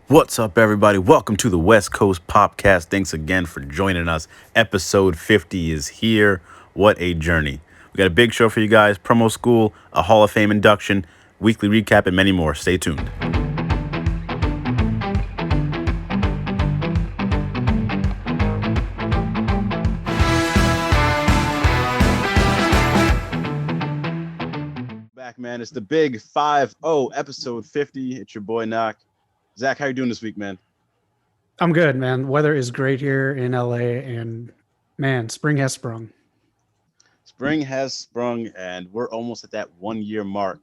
What's up, everybody? Welcome to the West Coast POPCast. Thanks again for joining us. Episode 50 is here. What a journey. We got a big show for you guys, promo school, a Hall of Fame induction, weekly recap, and many more. Stay tuned. Back, man. It's the big 5-0, episode 50. It's your boy, Knock. Zach, how you doing this week, man? I'm good, man. Weather is great here in LA, and man, spring has sprung. Spring has sprung, and we're almost at that 1 year mark.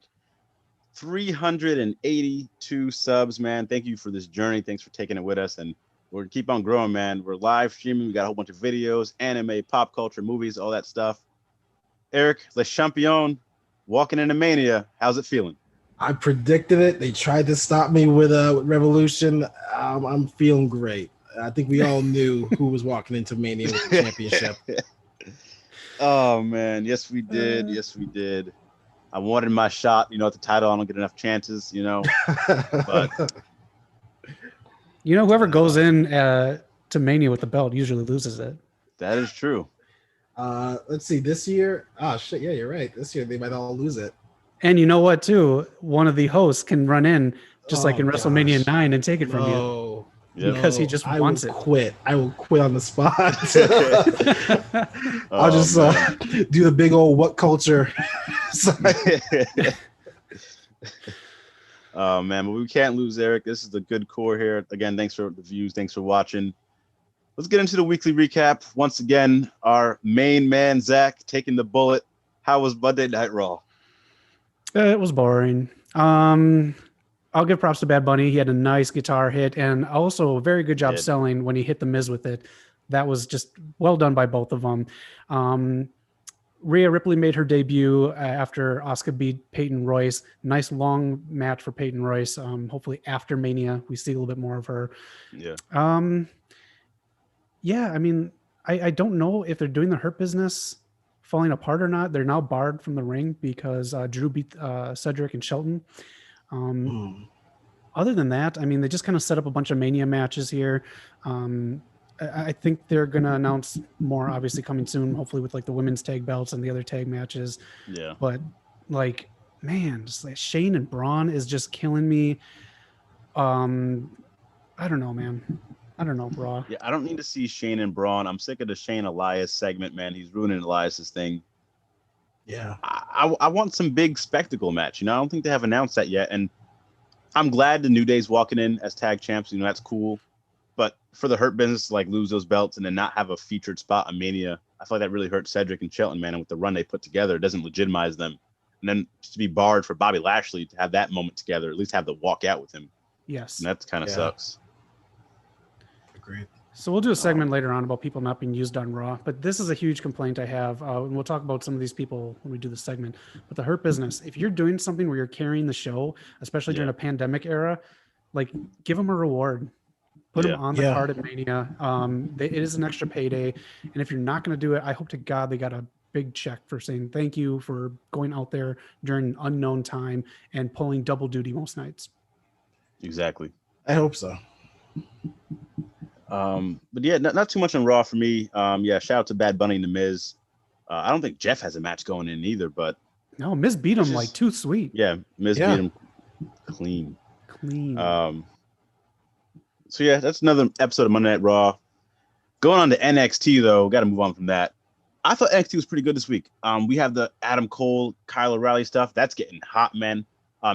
382 subs, man. Thank you for this journey. Thanks for taking it with us, and we're gonna keep on growing, man. We're live streaming. We got a whole bunch of videos, anime, pop culture, movies, all that stuff. Eric, Le Champion, walking into Mania. How's it feeling? I predicted it. They tried to stop me with Revolution. I'm feeling great. I think we all knew who was walking into Mania with the championship. Oh, man. Yes, we did. Yes, we did. I wanted my shot, at the title. I don't get enough chances, But whoever goes in to Mania with the belt usually loses it. That is true. Let's see. This year, shit, yeah, you're right. This year they might all lose it. And you know what, too? One of the hosts can run in, just like in WrestleMania 9, and take it from you. Because he just wants it. I will quit on the spot. I'll just do the big old what culture. Oh, man, but we can't lose Eric. This is the good core here. Again, thanks for the views. Thanks for watching. Let's get into the weekly recap. Once again, our main man, Zach, taking the bullet. How was Monday Night Raw? It was boring. I'll give props to Bad Bunny. He had a nice guitar hit and also a very good job selling when he hit the Miz with it. That was just well done by both of them. Rhea Ripley made her debut after Asuka beat Peyton Royce. Nice long match for Peyton Royce. Hopefully after Mania, we see a little bit more of her. Yeah. I don't know if they're doing the Hurt Business falling apart or not. They're now barred from the ring because Drew beat Cedric and Shelton. Other than that, they just kind of set up a bunch of Mania matches here. I think they're going to announce more, obviously, coming soon, hopefully with like the women's tag belts and the other tag matches. Yeah. But just like Shane and Braun is just killing me. I don't know, man. I don't know, Raw. Yeah, I don't need to see Shane and Braun. I'm sick of the Shane Elias segment, man. He's ruining Elias's thing. Yeah. I want some big spectacle match. I don't think they have announced that yet. And I'm glad the New Day's walking in as tag champs. That's cool. But for the Hurt Business to lose those belts and then not have a featured spot on Mania, I feel like that really hurt Cedric and Shelton, man. And with the run they put together, it doesn't legitimize them. And then just to be barred for Bobby Lashley to have that moment together, at least have the walk out with him. Yes. And that kind of sucks. Agreed. So we'll do a segment later on about people not being used on Raw, but this is a huge complaint I have, and we'll talk about some of these people when we do the segment. But the Hurt Business, if you're doing something where you're carrying the show, especially during a pandemic era, give them a reward. Put them on the card at Mania. It is an extra payday, and if you're not going to do it, I hope to God they got a big check for saying thank you for going out there during an unknown time and pulling double duty most nights. Exactly. I hope so. But yeah, not too much on Raw for me. Shout out to Bad Bunny and The Miz. I don't think Jeff has a match going in either, but no, Miz beat him too sweet. Yeah, Miz beat him clean. So yeah, that's another episode of Monday Night Raw. Going on to NXT though, got to move on from that. I thought NXT was pretty good this week. We have the Adam Cole, Kyle O'Reilly stuff. That's getting hot, man.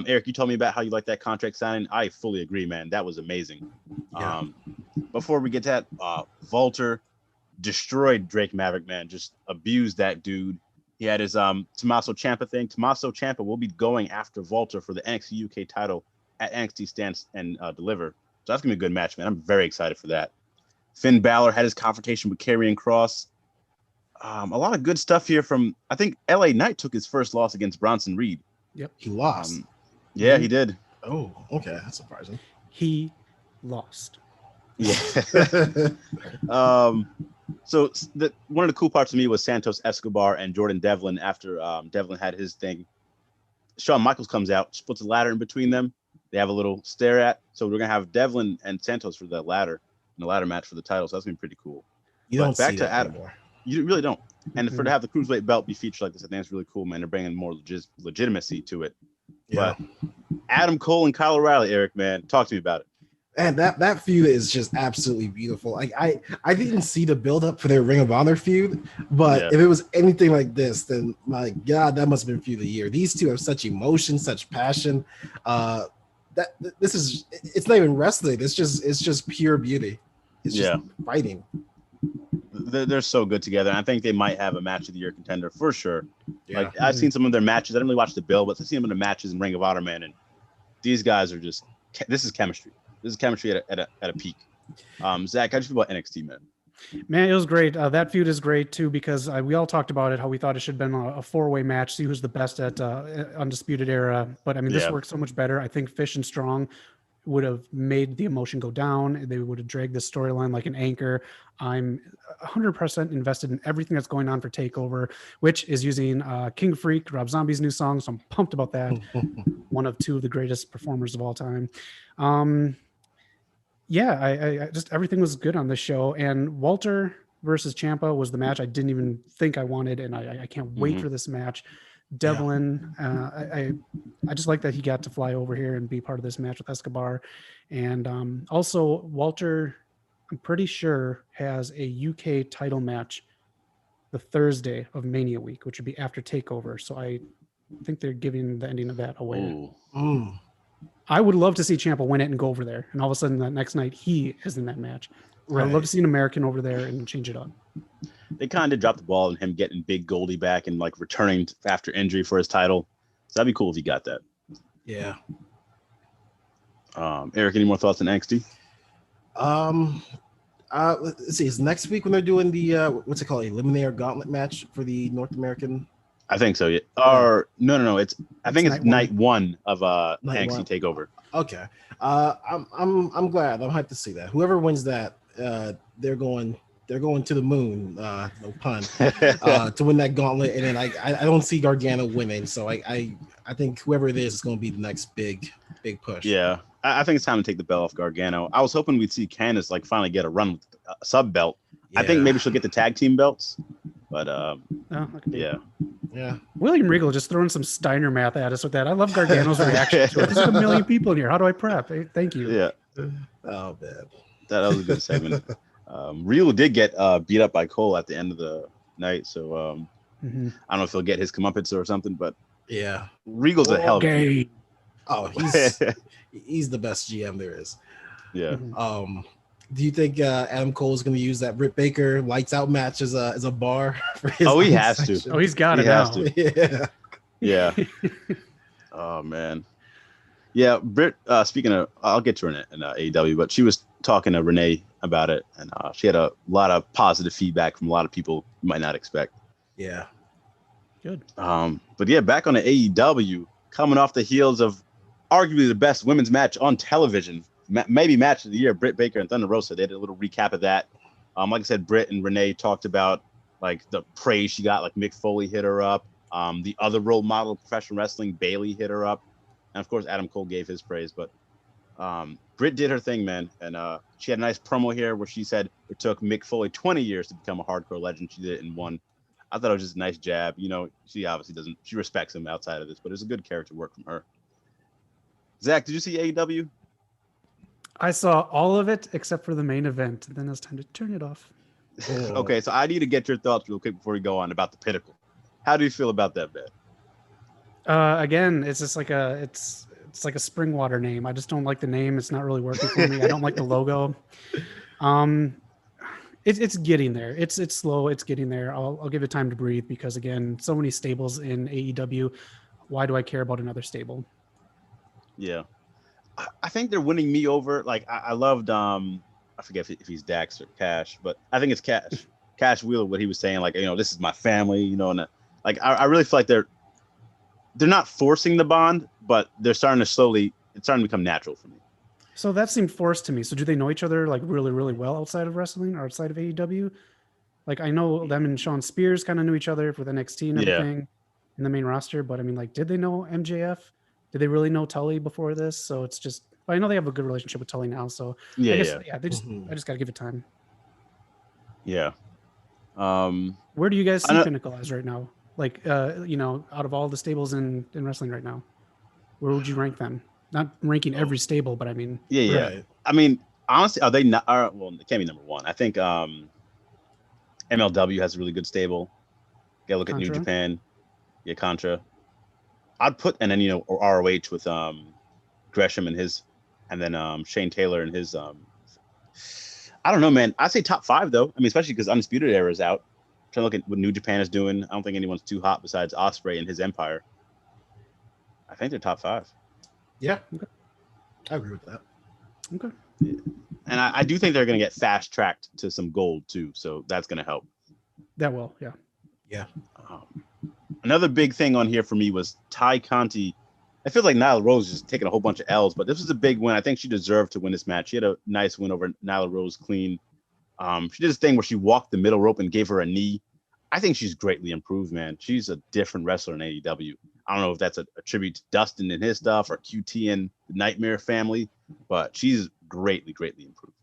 Eric, you told me about how you like that contract signing. I fully agree, man. That was amazing. Yeah. Before we get to that, Walter destroyed Drake Maverick, man. Just abused that dude. He had his Tommaso Ciampa thing. Tommaso Ciampa will be going after Walter for the NXT UK title at NXT Stand and Deliver. So that's going to be a good match, man. I'm very excited for that. Finn Balor had his confrontation with Karrion Kross. A lot of good stuff here from, I think LA Knight took his first loss against Bronson Reed. Yep. He lost. Yeah, he did. Oh, okay. That's surprising. He lost. Yeah. So one of the cool parts to me was Santos Escobar and Jordan Devlin after Devlin had his thing. Shawn Michaels comes out, just puts a ladder in between them. they have a little stare at. So we're gonna have Devlin and Santos for the ladder match for the title. So that's gonna be pretty cool. You But don't back see to that Adam. anymore. You really don't. And for to have the cruiserweight belt be featured like this, I think it's really cool, man. They're bringing more legitimacy to it. Yeah. But Adam Cole and Kyle O'Reilly, Eric, man, talk to me about it. And that feud is just absolutely beautiful. Like I didn't see the build up for their Ring of Honor feud, but if it was anything like this, then my God, that must have been feud of the year. These two have such emotion, such passion. It's not even wrestling. It's just pure beauty. It's just fighting. They're so good together. I think they might have a match of the year contender for sure. Yeah. Like I've seen some of their matches. I didn't really watch the bill, but I've seen them in the matches in Ring of Honor, man. And these guys are just. This is chemistry. This is chemistry at a peak. Zach, how do you feel about NXT, man? Man, it was great. That feud is great too because we all talked about it, how we thought it should have been a four-way match, see who's the best at Undisputed Era. But I mean, this worked so much better. I think Fish and Strong would have made the emotion go down. They would have dragged this storyline like an anchor. I'm 100% invested in everything that's going on for TakeOver, which is using King Freak, Rob Zombie's new song. So I'm pumped about that. One of two of the greatest performers of all time. I just everything was good on this show. And Walter versus Ciampa was the match I didn't even think I wanted, and I can't wait for this match. Devlin, I just like that he got to fly over here and be part of this match with Escobar. And also Walter, I'm pretty sure, has a UK title match the Thursday of Mania week, which would be after TakeOver. So I think they're giving the ending of that away. I would love to see Ciampa win it and go over there. And all of a sudden that next night he is in that match. Right. I'd love to see an American over there and change it up. They kind of dropped the ball on him getting Big Goldie back and like returning after injury for his title. So that'd be cool if he got that. Yeah. Eric, any more thoughts on NXT? Let's see. Is next week when they're doing the what's it called, Eliminator Gauntlet match for the North American? I think so. Yeah. Or no. It's night one of NXT Takeover. Okay. I'm glad. I'm hyped to see that. Whoever wins that, they're going to the moon. No pun. To win that gauntlet, and then I don't see Gargano winning. So I think whoever it is going to be the next big push. Yeah. I think it's time to take the belt off Gargano. I was hoping we'd see Candice like finally get a run with a sub belt. Yeah. I think maybe she'll get the tag team belts. But yeah. William Regal just throwing some Steiner math at us with that. I love Gargano's reaction to it. There's a million people in here. How do I prep? Hey, thank you. Yeah. Oh man, that was a good segment. Regal did get beat up by Cole at the end of the night, so I don't know if he'll get his comeuppance or something, but yeah, Regal's a hell of a game. Oh, he's the best GM there is. Yeah. Do you think Adam Cole is going to use that Britt Baker lights out match as a bar for his? Oh, he has to. Oh, he's got it now. Yeah. Oh man. Yeah, Britt. Speaking of, I'll get to her in AEW, but she was talking to Renee about it, and she had a lot of positive feedback from a lot of people you might not expect. Yeah. Good. But yeah, back on the AEW, coming off the heels of arguably the best women's match on television. Maybe match of the year, Britt Baker and Thunder Rosa. They did a little recap of that. Like I said, Britt and Renee talked about like the praise she got, like Mick Foley hit her up. The other role model of professional wrestling, Bayley, hit her up. And of course, Adam Cole gave his praise. But Britt did her thing, man. And she had a nice promo here where she said it took Mick Foley 20 years to become a hardcore legend. She did it in one. I thought it was just a nice jab. You know, she obviously she respects him outside of this, but it's a good character work from her. Zach, did you see AEW? I saw all of it except for the main event. And then it was time to turn it off. Okay, so I need to get your thoughts real quick before we go on about the Pinnacle. How do you feel about that bet? Again, it's just like it's like a Springwater name. I just don't like the name. It's not really working for me. I don't like the logo. It's getting there. It's slow. It's getting there. I'll give it time to breathe because again, so many stables in AEW. Why do I care about another stable? Yeah. I think they're winning me over. Like I loved I forget if he's Dax or Cash, but I think it's Cash Wheeler, what he was saying, like, you know, this is my family, you know, and like I really feel like they're not forcing the bond, but they're starting to become natural for me. So that seemed forced to me. So do they know each other like really, really well outside of wrestling or outside of AEW? Like I know them and Sean Spears kind of knew each other with NXT and everything in the main roster, but I mean, like, did they know MJF? did they really know Tully before this? So it's just, but I know they have a good relationship with Tully now. So Yeah, I guess, yeah. they just, I just got to give it time. Yeah. Where do you guys see know, Pinnacle as right now? Like, you know, out of all the stables in wrestling right now, where would you rank them? Not ranking every stable, but I mean, yeah. Right. I mean, honestly, are they not? Well, they can't be number one. I think MLW has a really good stable. Gotta look at New Contra? Japan. Yeah, Contra. I'd put, and then, you know, ROH with Gresham and his, and then Shane Taylor and his. I don't know, man. I'd say top 5 though. I mean, especially because Undisputed Era is out. Trying to look at what New Japan is doing. I don't think anyone's too hot besides Ospreay and his Empire. I think they're top 5. Yeah. Okay. I agree with that. Okay. Yeah. And I do think they're going to get fast tracked to some gold too. So that's going to help. That will, yeah. Yeah. Another big thing on here for me was Ty Conti. I feel like Nyla Rose is just taking a whole bunch of L's, but this was a big win. I think she deserved to win this match. She had a nice win over Nyla Rose clean. She did this thing where she walked the middle rope and gave her a knee. I think she's greatly improved, man. She's a different wrestler in AEW. I don't know if that's a tribute to Dustin and his stuff or QT and the Nightmare family, but she's greatly, greatly improved.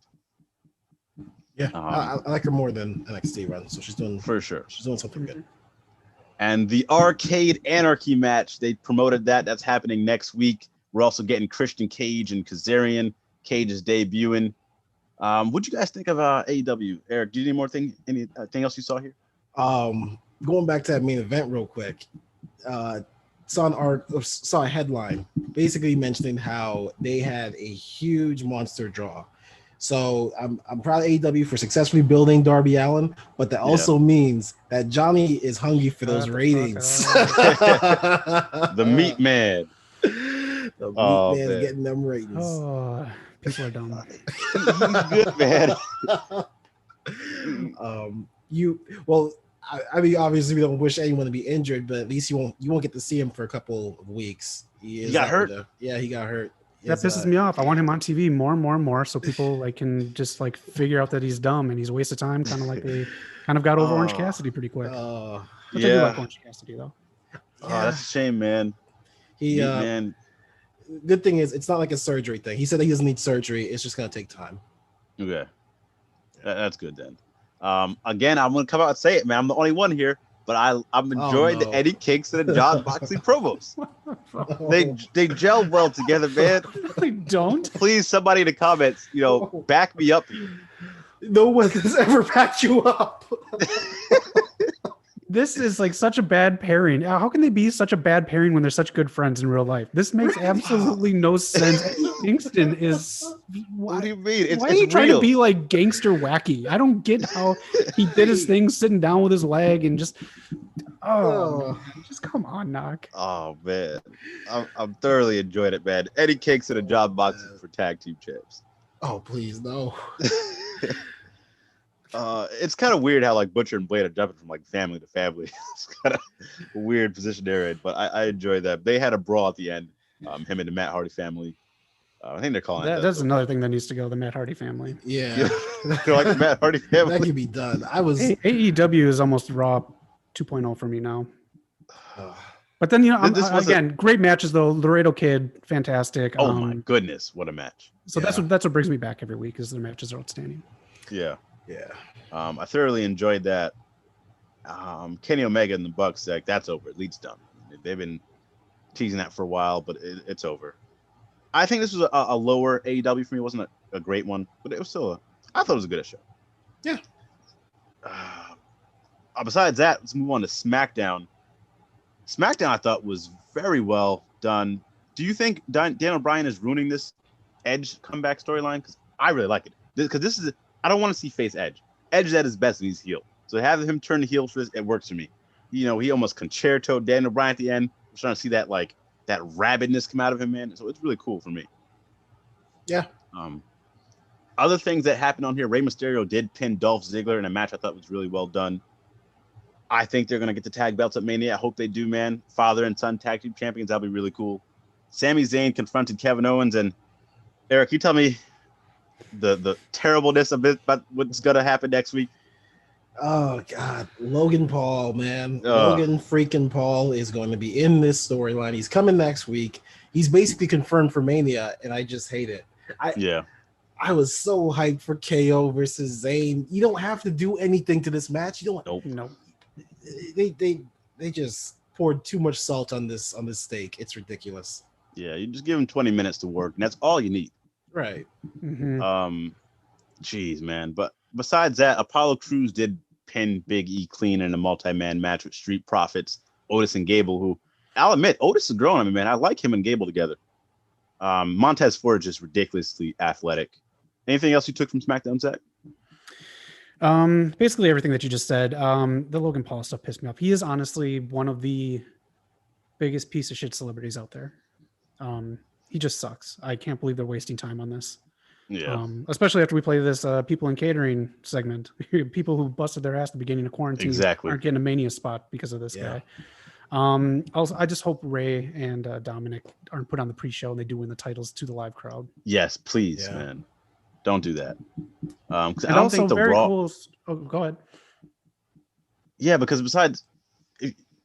Yeah, I like her more than NXT run, so she's doing for sure. She's doing something good. And the Arcade Anarchy match, they promoted that. That's happening next week. We're also getting Christian Cage and Kazarian. Cage is debuting. What'd you guys think of AEW? Eric, do you need more anything else you saw here? Going back to that main event real quick, saw a headline basically mentioning how they had a huge monster draw. So I'm proud of AEW for successfully building Darby Allin, but that also means that Johnny is hungry for those ratings. The meat man. The meat man's getting them ratings. Oh, people are dumb. He's good, man. I mean, obviously we don't wish anyone to be injured, but at least you won't get to see him for a couple of weeks. He got hurt. Yeah, he got hurt. That pisses me off. I want him on TV more and more and more, so people can just figure out that he's dumb and he's a waste of time. Kind of like they kind of got over Orange Cassidy pretty quick. I do like Orange Cassidy though. Oh, that's a shame, man. Man. Good thing is it's not like a surgery thing. He said that he doesn't need surgery. It's just gonna take time. Okay, that's good then. Again, I'm gonna come out and say it, man. I'm the only one here, but I'm enjoying the Eddie Kingston and John Moxley promos. They gel well together, man. They don't. Please, somebody in the comments, back me up here. No one has ever backed you up. This is such a bad pairing. How can they be such a bad pairing when they're such good friends in real life? This makes absolutely no sense. Kingston is. What do you mean? Why are you trying to be like gangster wacky? I don't get how he did his thing sitting down with his leg and just. Oh, man, just come on, Knock. Oh man, I'm thoroughly enjoying it, man. Eddie Kingston and John Moxley for tag team champs. Oh please, no. It's kind of weird how Butcher and Blade are jumping from family to family. It's kind of a weird position they're in, but I enjoy that. They had a brawl at the end, him and the Matt Hardy family. I think they're calling it. That's another thing that needs to go. The Matt Hardy family. Yeah, they're like the Matt Hardy family. That can be done. AEW is almost Raw 2.0 for me now. But then again, great matches though. Laredo Kid, fantastic. Oh my goodness, what a match! So that's what brings me back every week is their matches are outstanding. Yeah. Yeah. I thoroughly enjoyed that. Kenny Omega and the Bucks, that's over. Elite's done. They've been teasing that for a while, but it's over. I think this was a lower AEW for me. It wasn't a great one, but it was still I thought it was a good show. Yeah. Besides that, let's move on to SmackDown. SmackDown, I thought, was very well done. Do you think Daniel Bryan is ruining this Edge comeback storyline? Because I really like it. Because this is I don't want to see face Edge. Edge is at his best when he's heel. So having him turn the heel for this, it works for me. He almost concertoed Daniel Bryan at the end. I'm starting to see that that rabidness come out of him, man. So it's really cool for me. Yeah. Other things that happened on here, Rey Mysterio did pin Dolph Ziggler in a match I thought was really well done. I think they're gonna get the tag belts at Mania. I hope they do, man. Father and son tag team champions, that'll be really cool. Sami Zayn confronted Kevin Owens, and Eric, you tell me the terribleness of it, but what's gonna happen next week? Oh God, Logan Paul, man. Logan freaking Paul is going to be in this storyline. He's coming next week. He's basically confirmed for Mania, and I just hate it. I was so hyped for KO versus Zayn. You don't have to do anything to this match. You don't. Nope. They just poured too much salt on this steak. It's ridiculous. Yeah, you just give him 20 minutes to work, and that's all you need. Right. Mm-hmm. Geez, man. But besides that, Apollo Crews did pin Big E clean in a multi-man match with Street Profits, Otis and Gable, who I'll admit, Otis is growing on me, man. I like him and Gable together. Montez Ford is just ridiculously athletic. Anything else you took from SmackDown, Zach? Basically everything that you just said. The Logan Paul stuff pissed me off. He is honestly one of the biggest piece of shit celebrities out there. He just sucks. I can't believe they're wasting time on this. Yeah. Especially after we play this people in catering segment. People who busted their ass at the beginning of quarantine aren't getting a Mania spot because of this guy. Also, I just hope Ray and Dominic aren't put on the pre-show and they do win the titles to the live crowd. Yes, please, man. Don't do that. I don't also think the very Raw. Cool. Oh, go ahead. Yeah, because besides,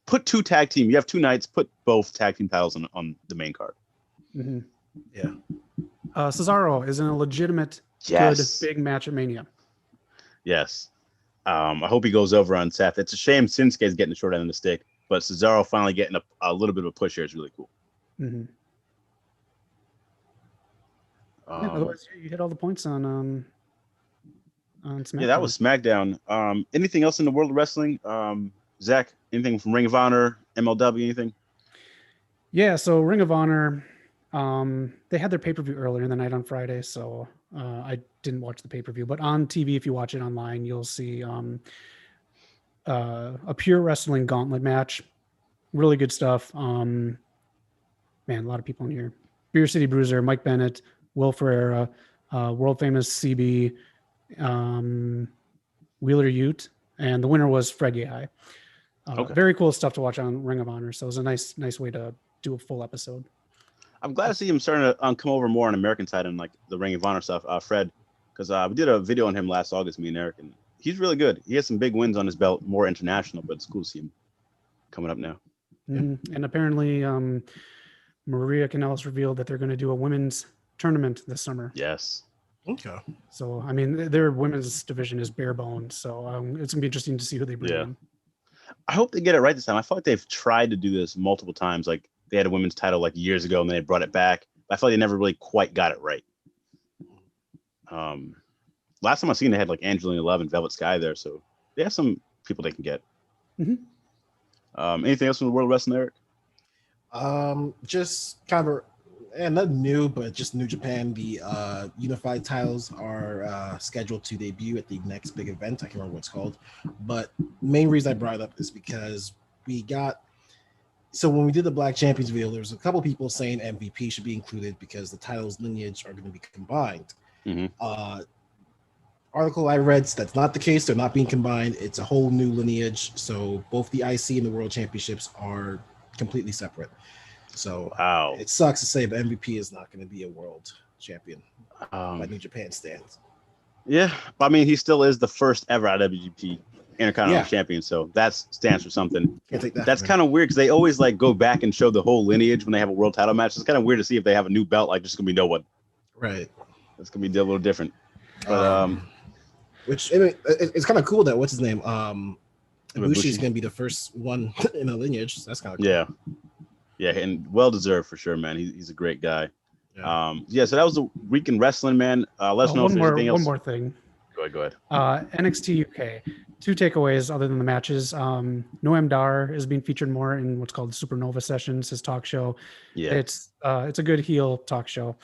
put two tag team. You have two nights. Put both tag team titles on the main card. Mm-hmm. Yeah. Cesaro is in a legitimate good big match at Mania. Yes. I hope he goes over on Seth. It's a shame Shinsuke's getting the short end of the stick, but Cesaro finally getting a little bit of a push here is really cool. Mm-hmm. Otherwise, you hit all the points on SmackDown. Yeah, that was SmackDown. Anything else in the world of wrestling? Zach, anything from Ring of Honor, MLW, anything? Yeah, so Ring of Honor, they had their pay-per-view earlier in the night on Friday, so I didn't watch the pay-per-view. But on TV, if you watch it online, you'll see a pure wrestling gauntlet match. Really good stuff. Man, a lot of people in here. Beer City Bruiser, Mike Bennett, Will Ferreira, world famous CB, Wheeler Ute, and the winner was Fred Yehai. Very cool stuff to watch on Ring of Honor. So it was a nice way to do a full episode. I'm glad to see him starting to come over more on American side and like the Ring of Honor stuff. Fred, because we did a video on him last August, me and Eric, and he's really good. He has some big wins on his belt, more international, but it's cool to see him coming up now. Mm-hmm. And apparently, Maria Kanellis revealed that they're going to do a women's tournament this summer. Yes. Okay. So, I mean, their women's division is bare bones. So it's going to be interesting to see who they bring in. I hope they get it right this time. I feel like they've tried to do this multiple times. Like they had a women's title like years ago and then they brought it back. But I feel like they never really quite got it right. Last time I seen they had like Angelina Love and Velvet Sky there. So they have some people they can get. Mm-hmm. Anything else from the world of wrestling, Eric? Just kind of, and not new, but just New Japan. The unified titles are scheduled to debut at the next big event. I can't remember what it's called, but main reason I brought it up is because so when we did the Black Champions video, there was a couple people saying MVP should be included because the titles lineage are going to be combined. Mm-hmm. Article I read, that's not the case. They're not being combined. It's a whole new lineage. So both the IC and the World Championships are completely separate. So it sucks to say, but MVP is not going to be a world champion by New Japan stands. Yeah, but I mean, he still is the first ever IWGP Intercontinental Champion, so that stands for something. Can't take that. That's kind of weird because they always like go back and show the whole lineage when they have a world title match. It's kind of weird to see if they have a new belt, like there's gonna be no one. Right. It's gonna be a little different. But which I mean, it's kind of cool that what's his name? Ibushi is gonna be the first one in a lineage. So that's kind of cool. Yeah, and well deserved for sure, man. He's a great guy. Yeah. So that was the week in wrestling, man. Let us know if there's anything else. One more thing. Go ahead. NXT UK. 2 takeaways other than the matches. Noam Dar is being featured more in what's called Supernova Sessions, his talk show. Yeah. It's a good heel talk show.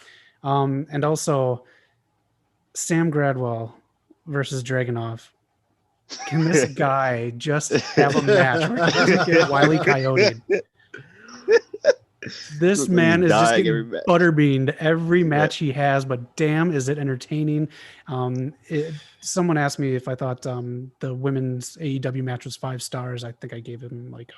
And also Sam Gradwell versus Dragunov. Can this guy just have a match where he doesn't get Wile E. Coyote? This man is just getting butterbeaned every match he has, but damn, is it entertaining. Someone asked me if I thought the women's AEW match was 5 stars. I think I gave him like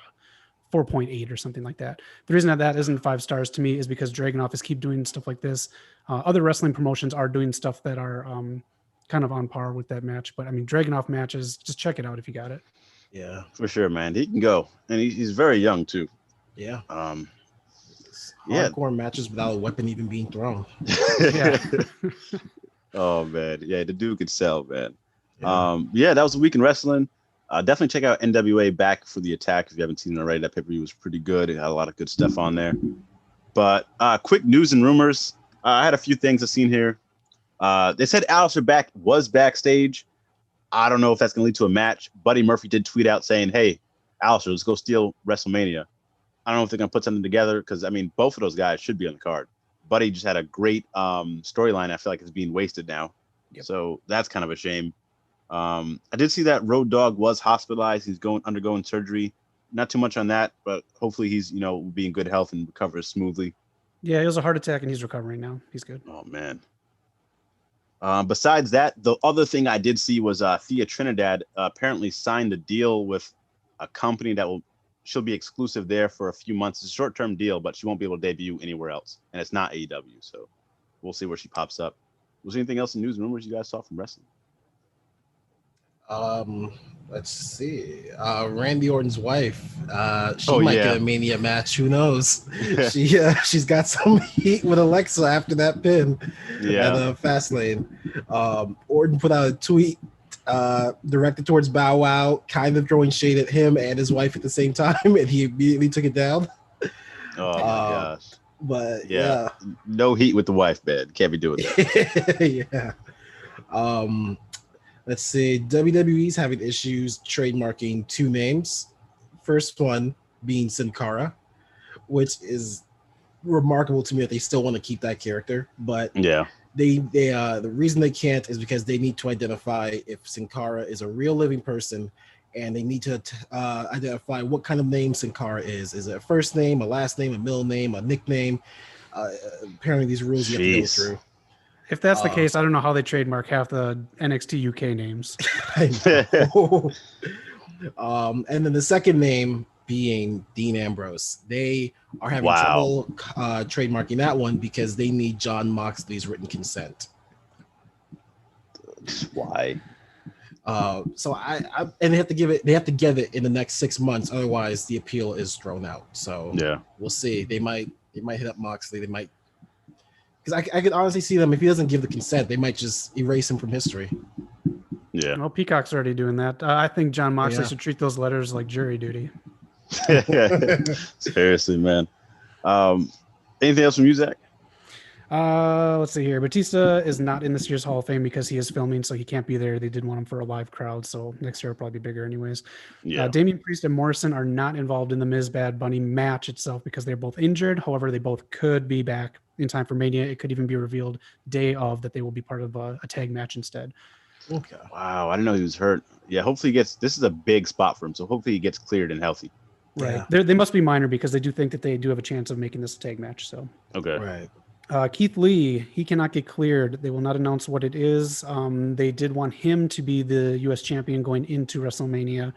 4.8 or something like that. The reason that isn't 5 stars to me is because Dragunov is keep doing stuff like this. Other wrestling promotions are doing stuff that are kind of on par with that match. But I mean, Dragunov matches, just check it out if you got it. Yeah, for sure, man. He can go, and he's very young too. Yeah. hardcore matches without a weapon even being thrown. Yeah. Oh man, yeah, the dude could sell, man. Yeah. That was a week in wrestling. Definitely check out NWA Back for the Attack if you haven't seen it already. That pay-per-view was pretty good. It had a lot of good stuff on there. But quick news and rumors. I had a few things I've seen here. They said Aleister was backstage. I don't know if that's going to lead to a match. Buddy Murphy did tweet out saying, "Hey, Aleister, let's go steal WrestleMania." I don't know if they're going to put something together because, I mean, both of those guys should be on the card. Buddy just had a great storyline. I feel like it's being wasted now. Yep. So that's kind of a shame. I did see that Road Dogg was hospitalized. He's undergoing surgery. Not too much on that, but hopefully he's, will be in good health and recovers smoothly. Yeah, it was a heart attack and he's recovering now. He's good. Oh, man. Besides that, the other thing I did see was Thea Trinidad apparently signed a deal with a company that she'll be exclusive there for a few months. It's a short-term deal, but she won't be able to debut anywhere else. And it's not AEW, so we'll see where she pops up. Was there anything else in news and rumors you guys saw from wrestling? Let's see. Randy Orton's wife. She might get a Mania match. Who knows? She's got some heat with Alexa after that pin at Fastlane. Orton put out a tweet directed towards Bow Wow, kind of throwing shade at him and his wife at the same time, and he immediately took it down. Oh my gosh. But no heat with the wife, man. Can't be doing Yeah. that. Let's see. WWE's having issues trademarking two names. First one being Sin Cara, which is remarkable to me that they still want to keep that character. But the reason they can't is because they need to identify if Sin Cara is a real living person, and they need to identify what kind of name Sin Cara is. Is it a first name, a last name, a middle name, a nickname? Apparently, these rules you have to go through. If that's the case, I don't know how they trademark half the NXT UK names. I know. And then the second name being Dean Ambrose. They are having trouble trademarking that one because they need Jon Moxley's written consent. Why? So and they have to get it in the next 6 months, otherwise the appeal is thrown out. So we'll see. They might hit up Moxley. They might. Because I could honestly see them, if he doesn't give the consent, they might just erase him from history. Yeah. Well, Peacock's already doing that. I think Jon Moxley should treat those letters like jury duty. Seriously, man. Anything else from you, Zach? Let's see here. Batista is not in this year's Hall of Fame because he is filming, so he can't be there. They did want him for a live crowd, so next year will probably be bigger anyways. Damian Priest and Morrison are not involved in the Miz Bad Bunny match itself because they're both injured. However, they both could be back in time for Mania. It could even be revealed day of that they will be part of a tag match instead. Okay. Wow, I didn't know he was hurt. Yeah, hopefully this is a big spot for him, so hopefully he gets cleared and healthy. Right. They must be minor because they do think that they do have a chance of making this a tag match. So okay. Right. Keith Lee, he cannot get cleared. They will not announce what it is. They did want him to be the U.S. champion going into WrestleMania.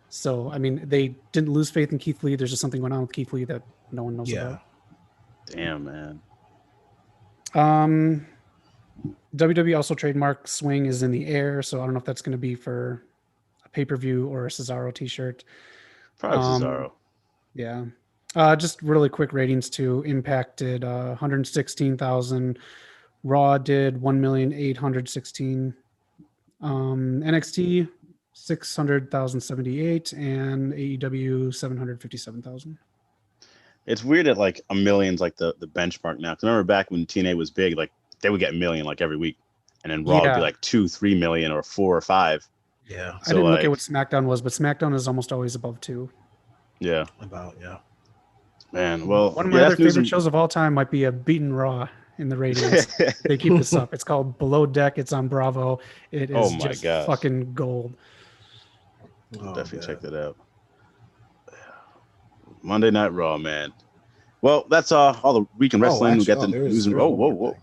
So, I mean, they didn't lose faith in Keith Lee. There's just something going on with Keith Lee that no one knows about. Damn, man. WWE also trademark Swing is in the air. So I don't know if that's going to be for a pay-per-view or a Cesaro t-shirt. Probably Cesaro. Yeah. Just really quick ratings too. Impact did 116,000. Raw did 1,816,000. NXT 600,078 and AEW 757,000. It's weird that like a million's like the benchmark now. 'Cause I remember back when TNA was big, like they would get a million like every week, and then Raw would be like 2-3 million or 4 or 5. Yeah. So I didn't look at what SmackDown was, but SmackDown is almost always above 2. Yeah. Man, well, one of my other favorite shows of all time might be a Beaten Raw in the ratings. They keep this up. It's called Below Deck. It's on Bravo. It is just fucking gold. Definitely check that out. Monday Night Raw, man. Well, that's all the week in wrestling. We got the news. Whoa.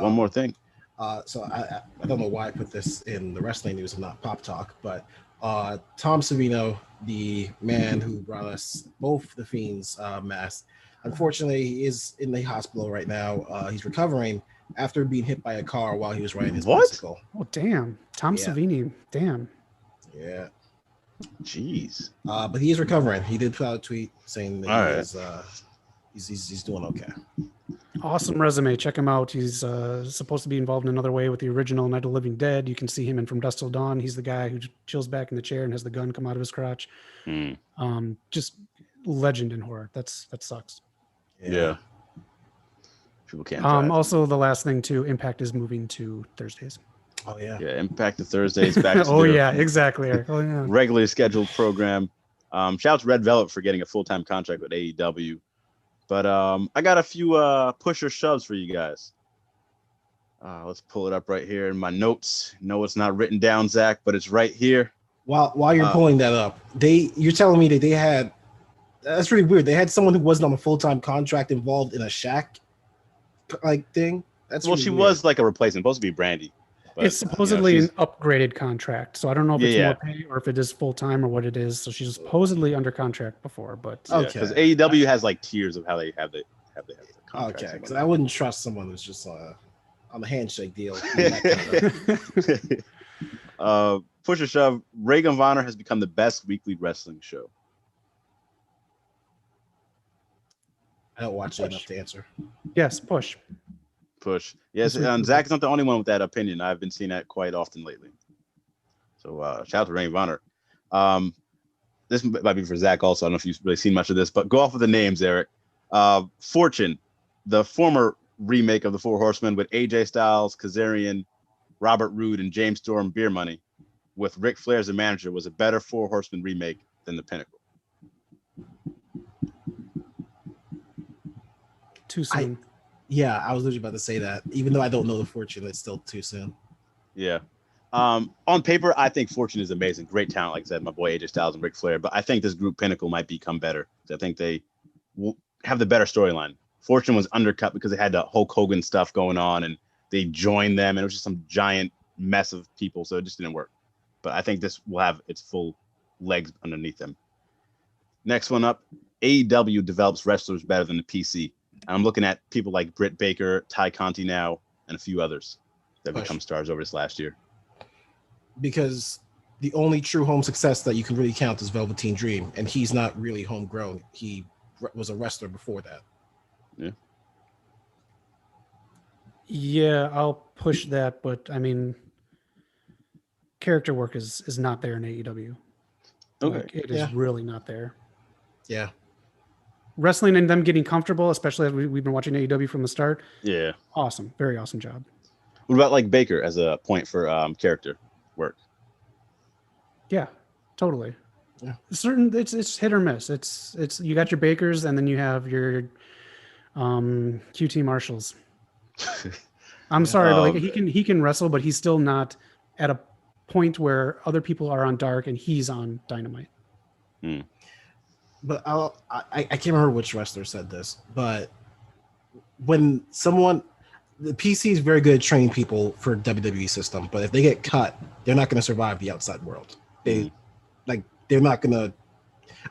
One more thing. So I don't know why I put this in the wrestling news and not Pop Talk, but Tom Savino, the man who brought us both the Fiends masks, unfortunately, he is in the hospital right now. He's recovering after being hit by a car while he was riding his bicycle. Oh, damn. Tom Savini. Damn. Yeah. Jeez. But he is recovering. He did put out a tweet saying that he's doing okay. Awesome resume. Check him out. He's supposed to be involved in another way with the original Night of the Living Dead. You can see him in From Dusk Till Dawn. He's the guy who chills back in the chair and has the gun come out of his crotch. Just legend in horror. That sucks. Yeah. People can't drive. Also, the last thing too, Impact is moving to Thursdays. Oh yeah. Yeah, Impact to Thursdays back to oh yeah, exactly, Eric. Oh yeah. regularly scheduled program. Shout out to Red Velvet for getting a full-time contract with AEW. But I got a few push or shoves for you guys. Let's pull it up right here in my notes. No, it's not written down, Zach, but it's right here. While you're pulling that up, you're telling me that they had, that's really weird. They had someone who wasn't on a full-time contract involved in a Shaq like thing. That's well, really she weird. was like a replacement, supposed to be Brandy. But, It's supposedly you know, an upgraded contract, so I don't know if it's more pay or if it is full time or what it is. So she's supposedly under contract before, but because AEW has like tiers of how they have the contracts. Okay, because I wouldn't trust someone who's just on the handshake deal. Push or shove. Ring of Honor has become the best weekly wrestling show. I don't watch it enough to answer. yes, push. Push. Yes, and Zach is not the only one with that opinion. I've been seeing that quite often lately. So shout out to Ring of Honor. This might be for Zach also. I don't know if you've really seen much of this, but go off with the names, Eric. Fortune, the former remake of the Four Horsemen with AJ Styles, Kazarian, Robert Roode, and James Storm Beer Money, with Ric Flair as a manager, was a better Four Horsemen remake than the Pinnacle. Too soon. Yeah, I was literally about to say that. Even though I don't know the Fortune, it's still too soon. Yeah. On paper, I think Fortune is amazing. Great talent, like I said, my boy AJ Styles and Ric Flair. But I think this group Pinnacle might become better. I think they will have the better storyline. Fortune was undercut because they had the Hulk Hogan stuff going on, and they joined them, and it was just some giant mess of people, so it just didn't work. But I think this will have its full legs underneath them. Next one up, AEW develops wrestlers better than the PC. I'm looking at people like Britt Baker, Ty Conti now, and a few others that have become stars over this last year. Because the only true home success that you can really count is Velveteen Dream, and he's not really homegrown. He was a wrestler before that. Yeah. Yeah, I'll push that, but I mean, character work is not there in AEW. Okay. Like, it is really not there. Yeah. Wrestling and them getting comfortable, especially as we've been watching AEW from the start. Yeah. Awesome. Very awesome job. What about like Baker as a point for character work? Yeah, totally. Yeah. It's hit or miss. It's you got your Bakers and then you have your QT Marshalls. I'm sorry, but like he can wrestle, but he's still not at a point where other people are on Dark and he's on Dynamite. But I can't remember which wrestler said this, but when the PC is very good at training people for WWE system, but if they get cut, they're not going to survive the outside world. They're not going to.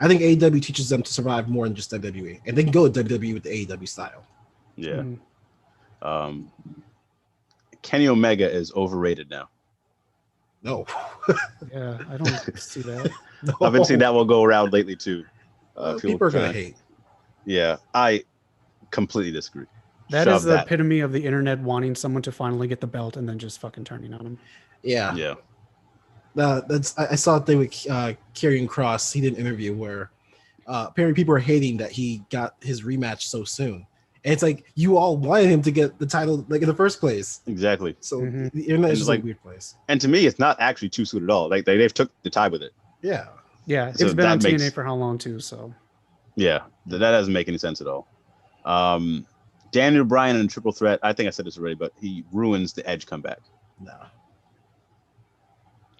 I think AEW teaches them to survive more than just WWE, and they can go to WWE with the AEW style. Yeah. Kenny Omega is overrated now. No. Yeah, I don't see that. No. I've been seeing that one go around lately too. People are gonna hate. Yeah, I completely disagree. That is the epitome of the internet wanting someone to finally get the belt and then just fucking turning on him. Yeah. Yeah. I saw a thing with Karrion Kross. He did an interview where apparently people are hating that he got his rematch so soon. And it's like you all wanted him to get the title like in the first place. Exactly. So the internet is just like a weird place. And to me, it's not actually too soon at all. Like they've took the time with it. Yeah. Yeah, it's been on TNA for how long too? So. Yeah, that doesn't make any sense at all. Daniel Bryan in Triple Threat. I think I said this already, but he ruins the Edge comeback. No.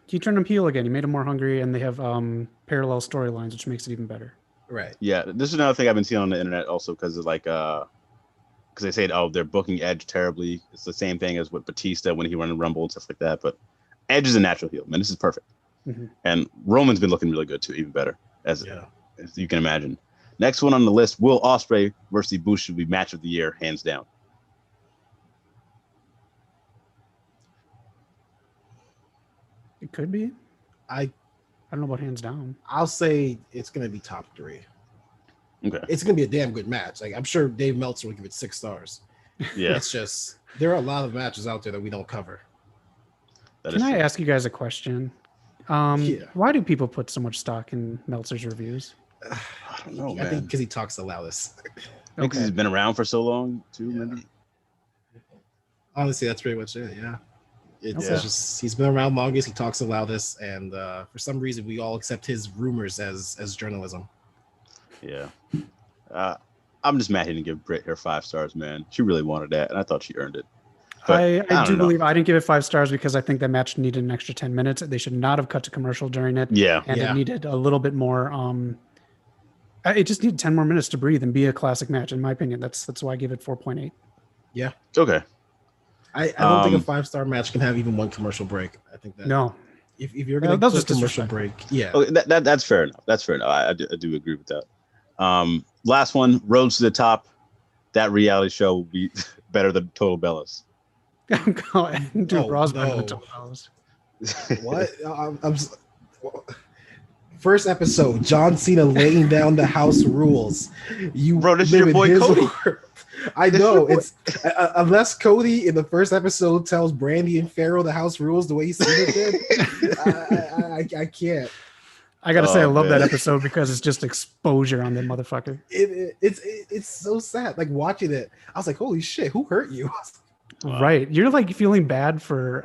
He turned him heel again. He made him more hungry, and they have parallel storylines, which makes it even better. Right. Yeah, this is another thing I've been seeing on the internet also because of like because they say they're booking Edge terribly. It's the same thing as with Batista when he won the Rumble and stuff like that. But Edge is a natural heel, man. This is perfect. And Roman's been looking really good too, even better as you can imagine. Next one on the list: Will Ospreay versus Ibushi will be match of the year, hands down. It could be. I don't know about hands down. I'll say it's going to be top 3. Okay. It's gonna be a damn good match. Like I'm sure Dave Meltzer will give it 6 stars. Yeah. It's just there are a lot of matches out there that we don't cover. Can I ask you guys a question? Yeah. Why do people put so much stock in Meltzer's reviews? I don't know, man. I think because he talks the loudest. Because he's been around for so long, too, maybe. Honestly, that's pretty much it. Yeah. It's Okay. just he's been around longest. He talks the loudest, and for some reason, we all accept his rumors as journalism. Yeah. I'm just mad he didn't give Britt her 5 stars, man. She really wanted that, and I thought she earned it. But I do believe I didn't give it 5 stars because I think that match needed an extra 10 minutes. They should not have cut to commercial during it. Yeah. And it needed a little bit more. It just needed 10 more minutes to breathe and be a classic match, in my opinion. That's why I give it 4.8. Yeah. Okay. I don't think a 5-star match can have even one commercial break. I think that No. If you're gonna put a commercial break, yeah. Okay, that's fair enough. That's fair enough. I do agree with that. Last one, Roads to the Top. That reality show will be better than Total Bellas. Raw's better than Total Bellas. What? First episode, John Cena laying down the house rules. Bro, this is your boy Cody. I know it's unless Cody in the first episode tells Brandy and Pharaoh the house rules the way he Cena did. I can't. I gotta say, I love that episode because it's just exposure on that motherfucker. It's so sad. Like watching it, I was like, "Holy shit, who hurt you?" Right, you're like feeling bad for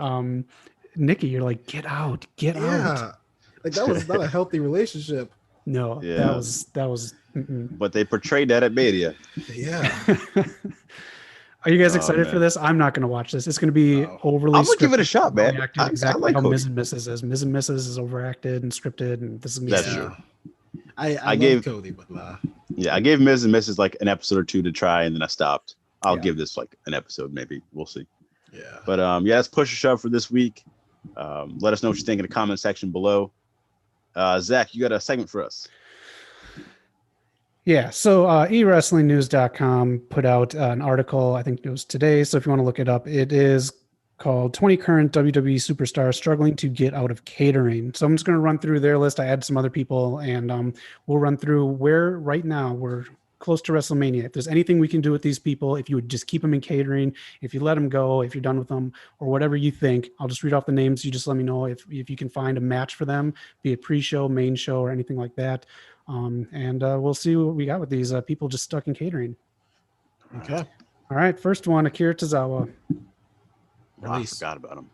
Nikki. You're like, "Get out, get out!" Like that was not a healthy relationship. No, that was. But they portrayed that at Mania. Yeah. Are you guys excited for this? I'm not going to watch this. It's going to be overly. I'm gonna give it a shot, man. Exactly I like how Cody. Ms. and Mrs. is. Ms. and Mrs. is overacted and scripted, and this is That's true. I gave Cody, but nah. Yeah, I gave Ms. and Mrs. like an episode or 2 to try, and then I stopped. I'll give this like an episode, maybe. We'll see. Yeah. But let's push a shove for this week. Let us know what you think in the comment section below. Zach, you got a segment for us? Yeah, so eWrestlingNews.com put out an article, I think it was today, so if you want to look it up, it is called 20 Current WWE Superstars Struggling to Get Out of Catering. So I'm just going to run through their list. I add some other people, and we'll run through where right now we're close to WrestleMania. If there's anything we can do with these people, if you would just keep them in catering, if you let them go, if you're done with them, or whatever you think, I'll just read off the names. You just let me know if you can find a match for them, be it pre-show, main show, or anything like that. And we'll see what we got with these people just stuck in catering. Okay. All right. First one, Akira Tozawa. I forgot about him.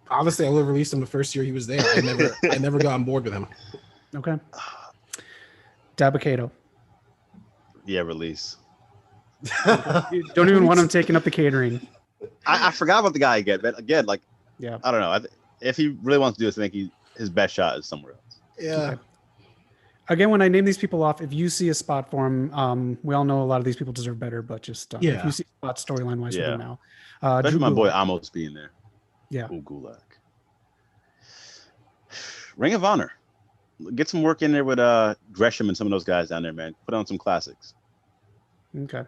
Honestly, I would have released him the first year he was there. I never got on board with him. Okay. Dabba-Kato. Yeah, release. You don't even want him taking up the catering. I forgot about the guy again, but again, like, yeah, I don't know. If he really wants to do this, I think his best shot is somewhere else. Yeah. Okay. Again, when I name these people off, if you see a spot for them, we all know a lot of these people deserve better, but just if you see a spot storyline wise for them now. Especially my boy Amos being there. Yeah. Oh, Gulak. Ring of Honor. Get some work in there with Gresham and some of those guys down there, man. Put on some classics. Okay.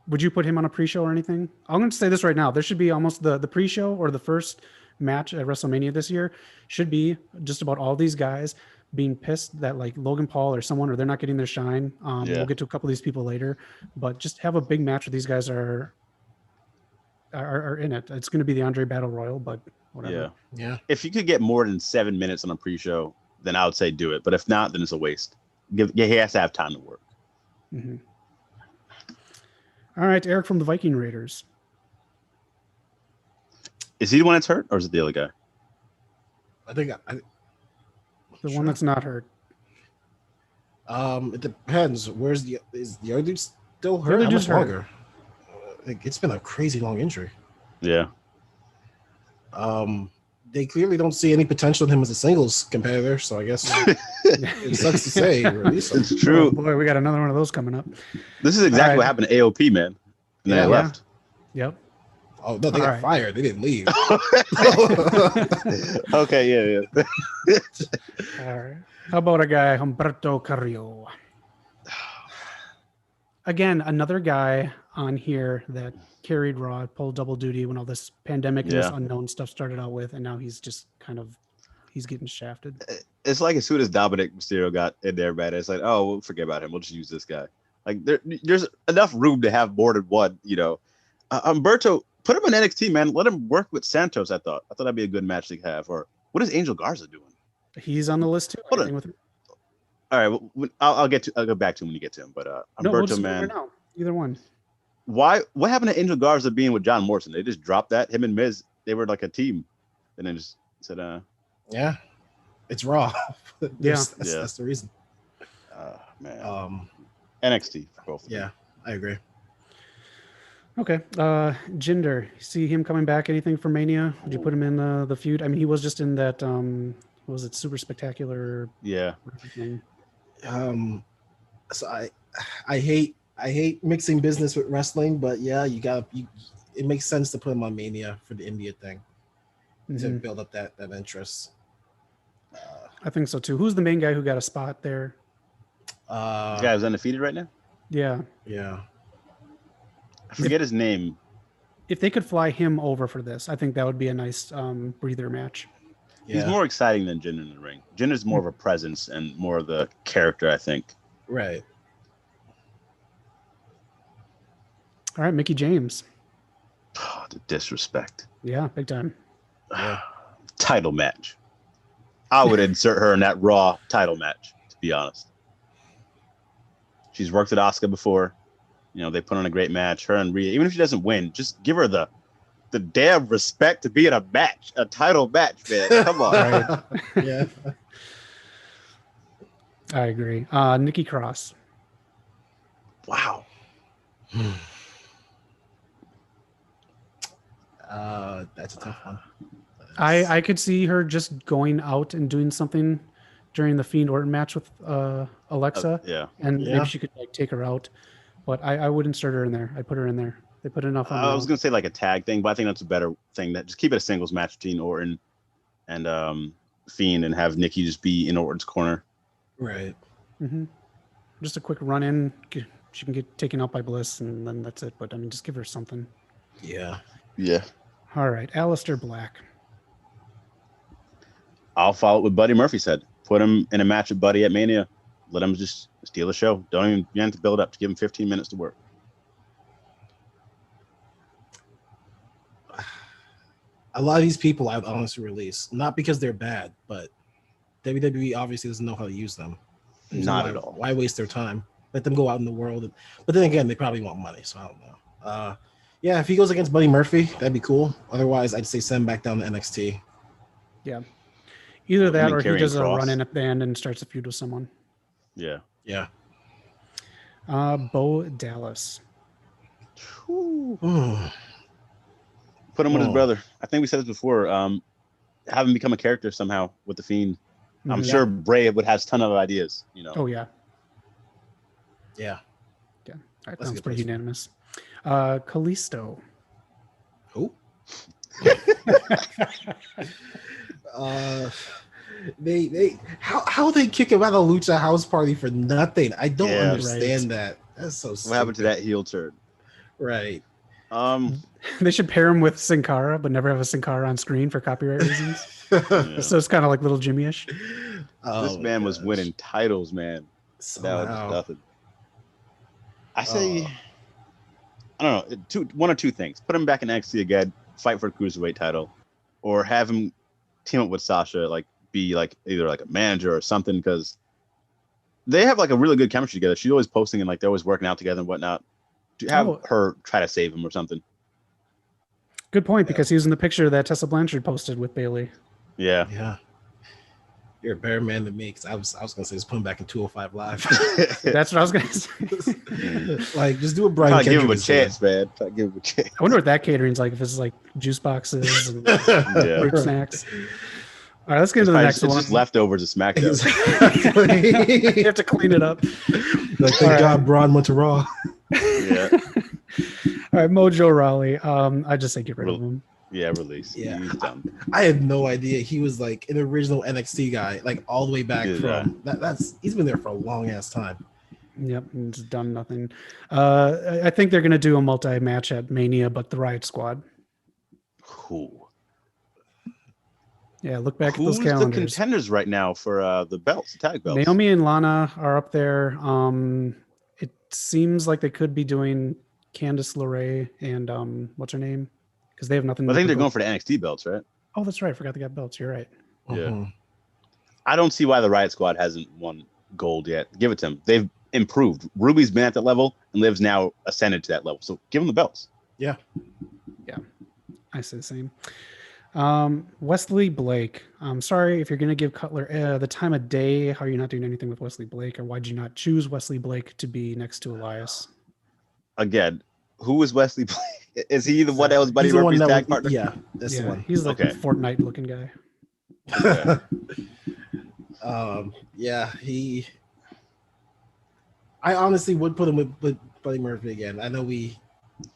Would you put him on a pre-show or anything? I'm going to say this right now. There should be almost the pre-show or the first match at WrestleMania this year should be just about all these guys being pissed that like Logan Paul or someone, or they're not getting their shine. We'll get to a couple of these people later, but just have a big match where these guys are in it. It's going to be the Andre Battle Royal, but whatever. Yeah. If you could get more than 7 minutes on a pre-show, then I would say do it. But if not, then it's a waste. He has to have time to work. Mm-hmm. All right, Eric from the Viking Raiders. Is he the one that's hurt, or is it the other guy? I think the one that's not hurt. It depends. Is the other dude still hurt? How much longer? It's been a crazy long injury. Yeah. They clearly don't see any potential in him as a singles competitor, so I guess it sucks to say. Release him. It's true. Oh, boy, we got another one of those coming up. This is exactly what happened to AOP, man. And then they left. Yep. Oh no, they got fired. They didn't leave. Okay, yeah. All right. How about a guy, Humberto Carrillo? Again, another guy on here that carried Raw, pulled double duty when all this pandemic and this unknown stuff started out with, and now he's just he's getting shafted. It's like as soon as Dominic Mysterio got in there, man, it's like, oh, we'll forget about him. We'll just use this guy. Like there's enough room to have more than one. Humberto, put him in NXT, man. Let him work with Santos. I thought that'd be a good match to have. Or what is Angel Garza doing? He's on the list too. Hold on. All right, well, I'll go back to him when you get to him. But no, Humberto, we'll just man, right now. Either one. What happened to Angel Garza being with John Morrison? They just dropped that. Him and Miz, they were like a team, and then just said, yeah, it's Raw. That's the reason. Man, NXT for both. Yeah, I agree. Okay, Jinder, see him coming back? Anything for Mania? Would you put him in the feud? I mean, he was just in that. What was it, Super Spectacular? Yeah. Thing. So I hate mixing business with wrestling, but yeah, it makes sense to put him on Mania for the India thing to build up that interest. I think so too. Who's the main guy who got a spot there? The guy who's undefeated right now. Yeah. I forget his name. If they could fly him over for this, I think that would be a nice breather match. He's more exciting than Jinder in the ring. Jinder's more of a presence and more of the character, I think. Right. All right, Mickie James. Oh, the disrespect. Yeah, big time. Yeah. Title match. I would insert her in that Raw title match, to be honest. She's worked with Asuka before. They put on a great match. Her and Rhea, even if she doesn't win, just give her the damn respect to be in a title match, man. Come on. Right. Yeah. I agree. Nikki Cross. Wow. That's a tough one. I could see her just going out and doing something during the Fiend Orton match with Alexa. And maybe she could take her out. But I would insert her in there. I'd put her in there. They put enough on. I was gonna say like a tag thing, but I think that's a better thing. That just keep it a singles match between Orton and Fiend, and have Nikki just be in Orton's corner. Right. Mm-hmm. Just a quick run in. She can get taken out by Bliss, and then that's it. But I mean, just give her something. Yeah. All right, Aleister Black. I'll follow it with Buddy Murphy said. Put him in a match with Buddy at Mania. Let him just steal the show. Don't even have to build up. To give him 15 minutes to work. A lot of these people I'd honestly release, not because they're bad, but WWE obviously doesn't know how to use them. Not at all. Why waste their time? Let them go out in the world. But then again, they probably want money, so I don't know. Yeah, if he goes against Buddy Murphy, that'd be cool. Otherwise, I'd say send him back down to NXT. Yeah. Either that or he does a run-in at the end and starts a feud with someone. Yeah. Bo Dallas. Put him with his brother. I think we said this before. Have him become a character somehow with the Fiend. I'm sure Bray would have a ton of ideas. Oh yeah. Yeah. All right, sounds pretty unanimous. Kalisto. Who? They how they kick him out of Lucha House Party for nothing? I don't understand that. That's so stupid. What happened to that heel turn? Right. They should pair him with Sin Cara, but never have a Sin Cara on screen for copyright reasons. So it's kind of like little Jimmy-ish. This man was winning titles, man. That was just nothing. I say, I don't know, one or two things. Put him back in NXT again, fight for the cruiserweight title, or have him team up with Sasha, be either a manager or something, because they have a really good chemistry together. She's always posting and they're always working out together and whatnot. Have her try to save him or something. Good point, because he was in the picture that Tessa Blanchard posted with Bayley. Yeah. You're a better man than me, because I was gonna say just put him back in 205 Live. That's what I was gonna say. Just do a Brian. Give him a chance, man. Give him a chance. I wonder what that catering's like. If it's juice boxes and fruit snacks. All right, let's get into the next one. It's just leftovers of SmackDown. You have to clean it up. Thank God Braun went to Raw. Yeah. All right, Mojo Rawley. I just say get rid of him. Yeah, release. Yeah, He's done. I had no idea he was an original NXT guy, all the way back from that. He's been there for a long ass time. Yep, and it's done nothing. I think they're gonna do a multi-match at Mania, but the Riot Squad. Cool. Yeah, look back at Who's those the calendars. contenders right now for the belts, the tag belts? Naomi and Lana are up there. It seems like they could be doing Candice LeRae and what's her name? Because they have nothing. I think they're going for the NXT belts, right? Oh, that's right. I forgot they got belts. You're right. Yeah. I don't see why the Riot Squad hasn't won gold yet. Give it to them. They've improved. Ruby's been at that level and Liv's now ascended to that level. So give them the belts. Yeah. I say the same. Wesley Blake. I'm sorry if you're going to give Cutler the time of day. How are you not doing anything with Wesley Blake, or why did you not choose Wesley Blake to be next to Elias? Again, who is Wesley Blake? Is he the one that was Buddy Murphy's tag partner? Yeah, that's the one. He's like a Fortnite looking guy. Okay. I honestly would put him with Buddy Murphy again. I know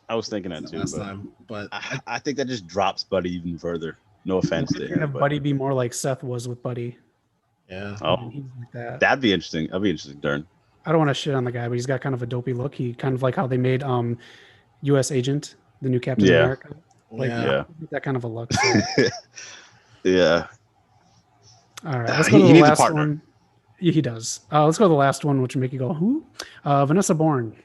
I was thinking that too last time, but I think that just drops Buddy even further. No offense to him. Have Buddy be more like Seth was with Buddy. Yeah. Oh, He's like that. that'd be interesting. That'd be interesting, Darn. I don't want to shit on the guy, but he's got kind of a dopey look. He kind of like how they made U.S. Agent, the new Captain America. That kind of a look. So. Yeah. All right, let's go to the last one. Yeah, he does. Let's go to the last one, which will make you go, who? Vanessa Bourne.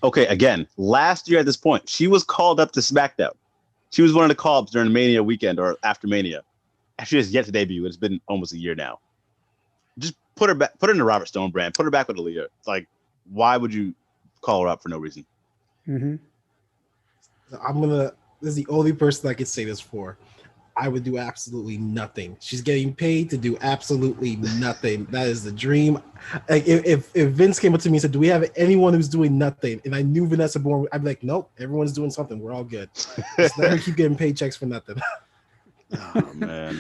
Okay, again, last year at this point, she was called up to SmackDown. She was one of the call-ups during Mania weekend or after Mania. She has yet to debut. It's been almost a year now. Just put her back, put her in the Robert Stone brand, put her back with Aaliyah. It's like, why would you call her up for no reason? Mm-hmm. This is the only person I could say this for. I would do absolutely nothing. She's getting paid to do absolutely nothing. That is the dream. Like if Vince came up to me and said, "Do we have anyone who's doing nothing?" and I knew Vanessa Bourne, I'd be like, "Nope, everyone's doing something. We're all good. Just let her keep getting paychecks for nothing." Oh man.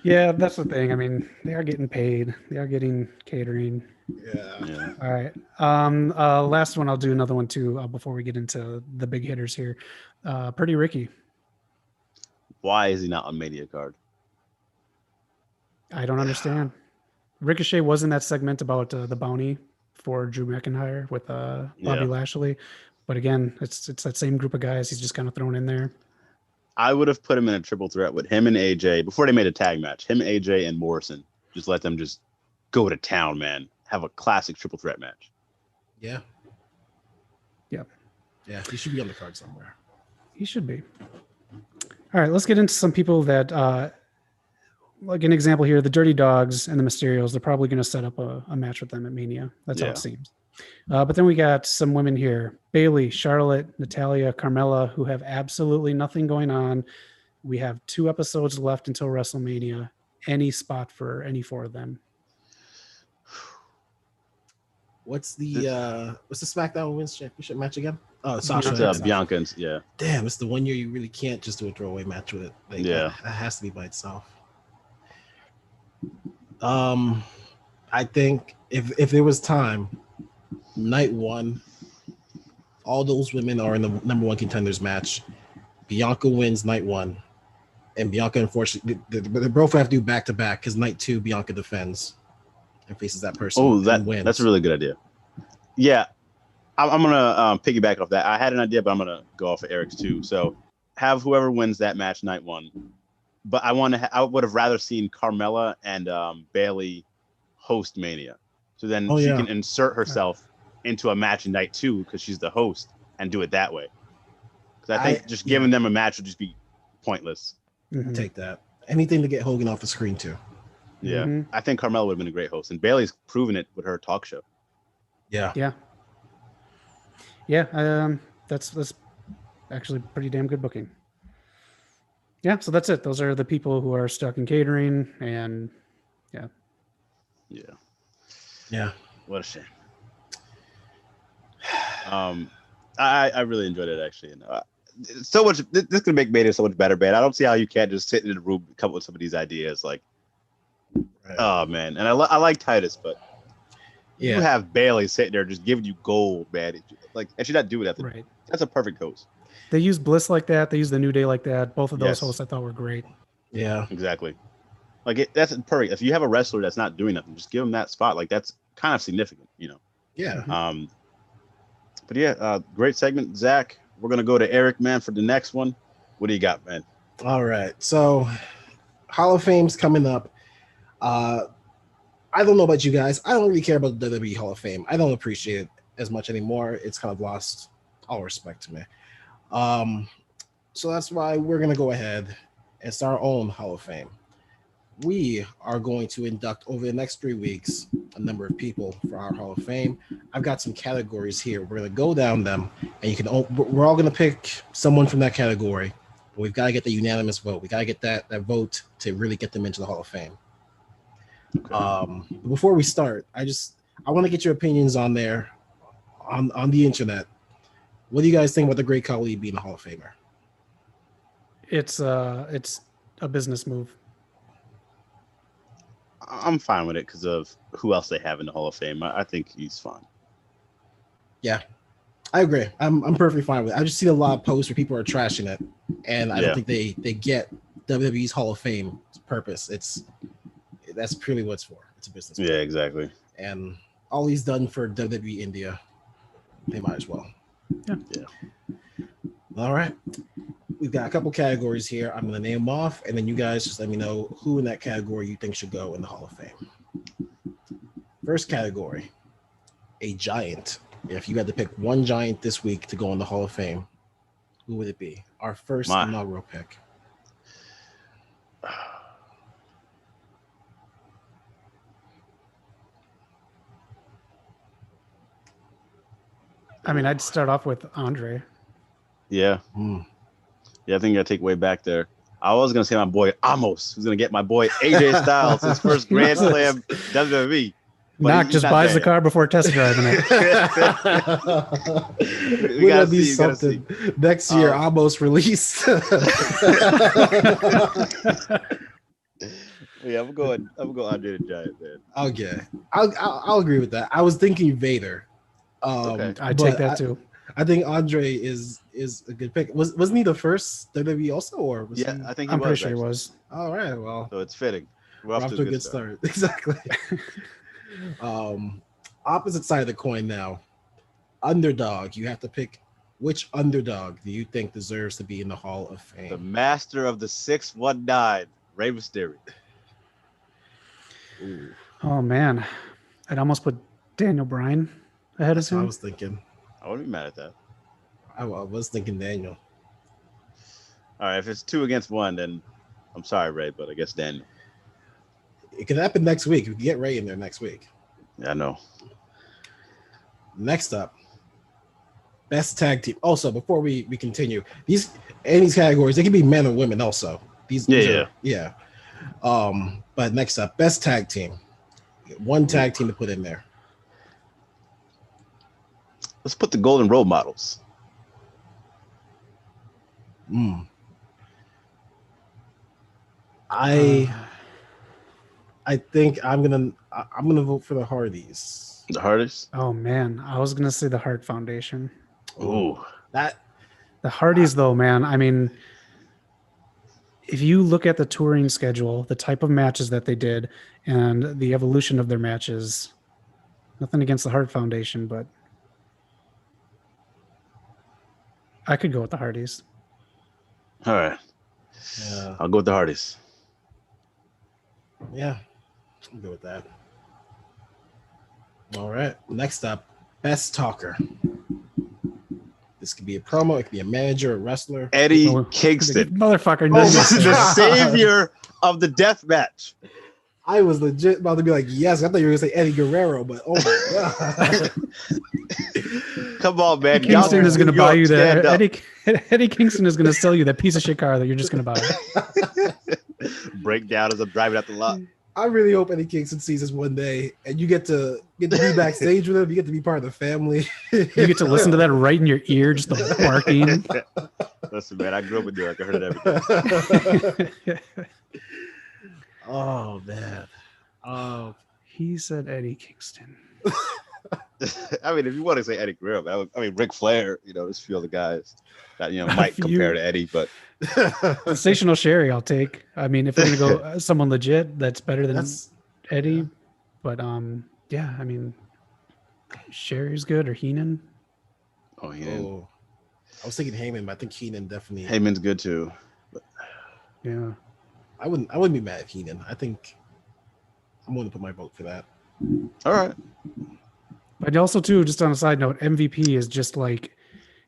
Yeah, that's the thing. I mean, they are getting paid. They are getting catering. Yeah. All right. Last one. I'll do another one too before we get into the big hitters here. Pretty Ricky. Why is he not on Mania card? I don't understand. Ricochet was in that segment about the bounty for Drew McIntyre with Bobby Lashley, but again, it's that same group of guys. He's just kind of thrown in there. I would have put him in a triple threat with him and AJ before they made a tag match. Him, AJ, and Morrison. Just let them just go to town, man. Have a classic triple threat match. Yeah. Yep. Yeah, he should be on the card somewhere. He should be. All right, let's get into some people that, like an example here, the Dirty Dogs and the Mysterios, they're probably going to set up a match with them at Mania. That's how it seems. But then we got some women here, Bayley, Charlotte, Natalia, Carmella, who have absolutely nothing going on. We have 2 episodes left until WrestleMania. Any spot for any 4 of them. What's the SmackDown Women's Championship match again? Oh, Sasha. Bianca's, yeah. Damn, it's the one year you really can't just do a throwaway match with it. Like, that has to be by itself. I think if there was time, night 1, all those women are in the number 1 contenders match. Bianca wins night 1, and Bianca, unfortunately, they both have to do back to back because night 2, Bianca defends and faces that person. Oh, that's a really good idea. Yeah, I'm gonna piggyback off that. I had an idea, but I'm gonna go off of Eric's too. So have whoever wins that match night 1. But I would have rather seen Carmella and Bayley host Mania. So then she can insert herself into a match in night 2 because she's the host and do it that way. Because I think just giving them a match would just be pointless. Mm-hmm. Take that. Anything to get Hogan off the screen too. Yeah, I think Carmella would have been a great host, and Bayley's proven it with her talk show. Yeah. That's actually pretty damn good booking. Yeah, so that's it. Those are the people who are stuck in catering, and yeah. What a shame. I really enjoyed it actually, and so much. This could make Mania so much better, man. I don't see how you can't just sit in the room and come up with some of these ideas. Like, oh man, and I like Titus, but you have Bayley sitting there just giving you gold, man. Like, and she's not doing that. Right. That's a perfect host. They use Bliss like that. They use the New Day like that. Both of those hosts I thought were great. Yeah, exactly. Like that's perfect. If you have a wrestler that's not doing nothing, just give them that spot. Like that's kind of significant, you know. Yeah. But great segment, Zach. We're gonna go to Eric, man, for the next one. What do you got, man? All right. So Hall of Fame's coming up. I don't know about you guys. I don't really care about the WWE Hall of Fame. I don't appreciate it as much anymore. It's kind of lost all respect to me. So that's why we're gonna go ahead and start our own Hall of Fame. We are going to induct over the next 3 weeks a number of people for our Hall of Fame. I've got some categories here. We're gonna go down them, and we're all gonna pick someone from that category. But we've got to get the unanimous vote. We got to get that vote to really get them into the Hall of Fame. Okay. Before we start, I want to get your opinions on there, on the internet. What do you guys think about the Great Khali being a Hall of Famer? It's a business move. I'm fine with it because of who else they have in the Hall of Fame. I think he's fine. Yeah, I agree. I'm perfectly fine with it. I just see a lot of posts where people are trashing it, and I don't think they get WWE's Hall of Fame purpose. That's purely what it's for. It's a business. Yeah, exactly. And all he's done for WWE India, they might as well. Yeah. All right. We've got a couple categories here. I'm going to name them off, and then you guys just let me know who in that category you think should go in the Hall of Fame. First category, a giant. If you had to pick one giant this week to go in the Hall of Fame, who would it be? Our first inaugural pick. I mean, I'd start off with Andre. Yeah. Yeah, I think I take way back there. I was gonna say my boy Amos, who's gonna get my boy AJ Styles his first Grand Slam WWE. Knock just buys the car before test driving it. We gotta be something next year. Amos released. Yeah, I'm going Andre the Giant, man. Okay, I'll agree with that. I was thinking Vader. Okay. I take that too. I think Andre is a good pick. Wasn't he the first WWE also, or was yeah? He... I think I'm pretty sure he was. All right, well, so it's fitting. We're off to a good start. Exactly. Opposite side of the coin now. Underdog. You have to pick which underdog do you think deserves to be in the Hall of Fame? The master of the 619, Rey Mysterio. Ooh. Oh man, I'd almost put Daniel Bryan ahead of him. I was thinking. I wouldn't be mad at that. I was thinking Daniel. All right, if it's 2 against 1, then I'm sorry, Ray, but I guess Daniel. It could happen next week. We can get Ray in there next week. Yeah, I know. Next up, best tag team. Also, before we continue, these categories, they can be men or women also. These yeah. But next up, best tag team. One tag team to put in there. Let's put the Golden Role Models. I think I'm gonna vote for the Hardys. The Hardys? Oh man, I was gonna say the Hart Foundation. Ooh, the Hardys though, man. I mean, if you look at the touring schedule, the type of matches that they did, and the evolution of their matches, nothing against the Hart Foundation, but I could go with the Hardys. All right. Yeah. I'll go with the Hardys. Yeah, I'll go with that. All right. Next up, best talker. This could be a promo. It could be a manager, a wrestler. Eddie Kingston. Motherfucker. The savior of the death match. I was legit about to be like, yes. I thought you were going to say Eddie Guerrero, but oh my God. Come on, man. Eddie Kingston is going to buy you that. Eddie Kingston is going to sell you that piece of shit car that you're just going to buy. Break down as I'm driving out the lot. I really hope Eddie Kingston sees this one day, and you get to be backstage with him. You get to be part of the family. You get to listen to that right in your ear, just the barking. Listen, man, I grew up in New York. I heard it every day. Oh man. He said Eddie Kingston. I mean, if you want to say Eddie Guerrero, I mean Ric Flair, there's a few other guys that might compare to Eddie, but Sensational Sherry, I'll take. I mean, if we're gonna go someone legit, that's better than Eddie. Yeah. But yeah, I mean, Sherry's good, or Heenan. Oh, Heenan. I was thinking Heyman, but I think Heenan definitely. Heyman's good too. But... Yeah. I wouldn't be mad at Heenan. I think I'm going to put my vote for that. All right. But also too, just on a side note, MVP is just like,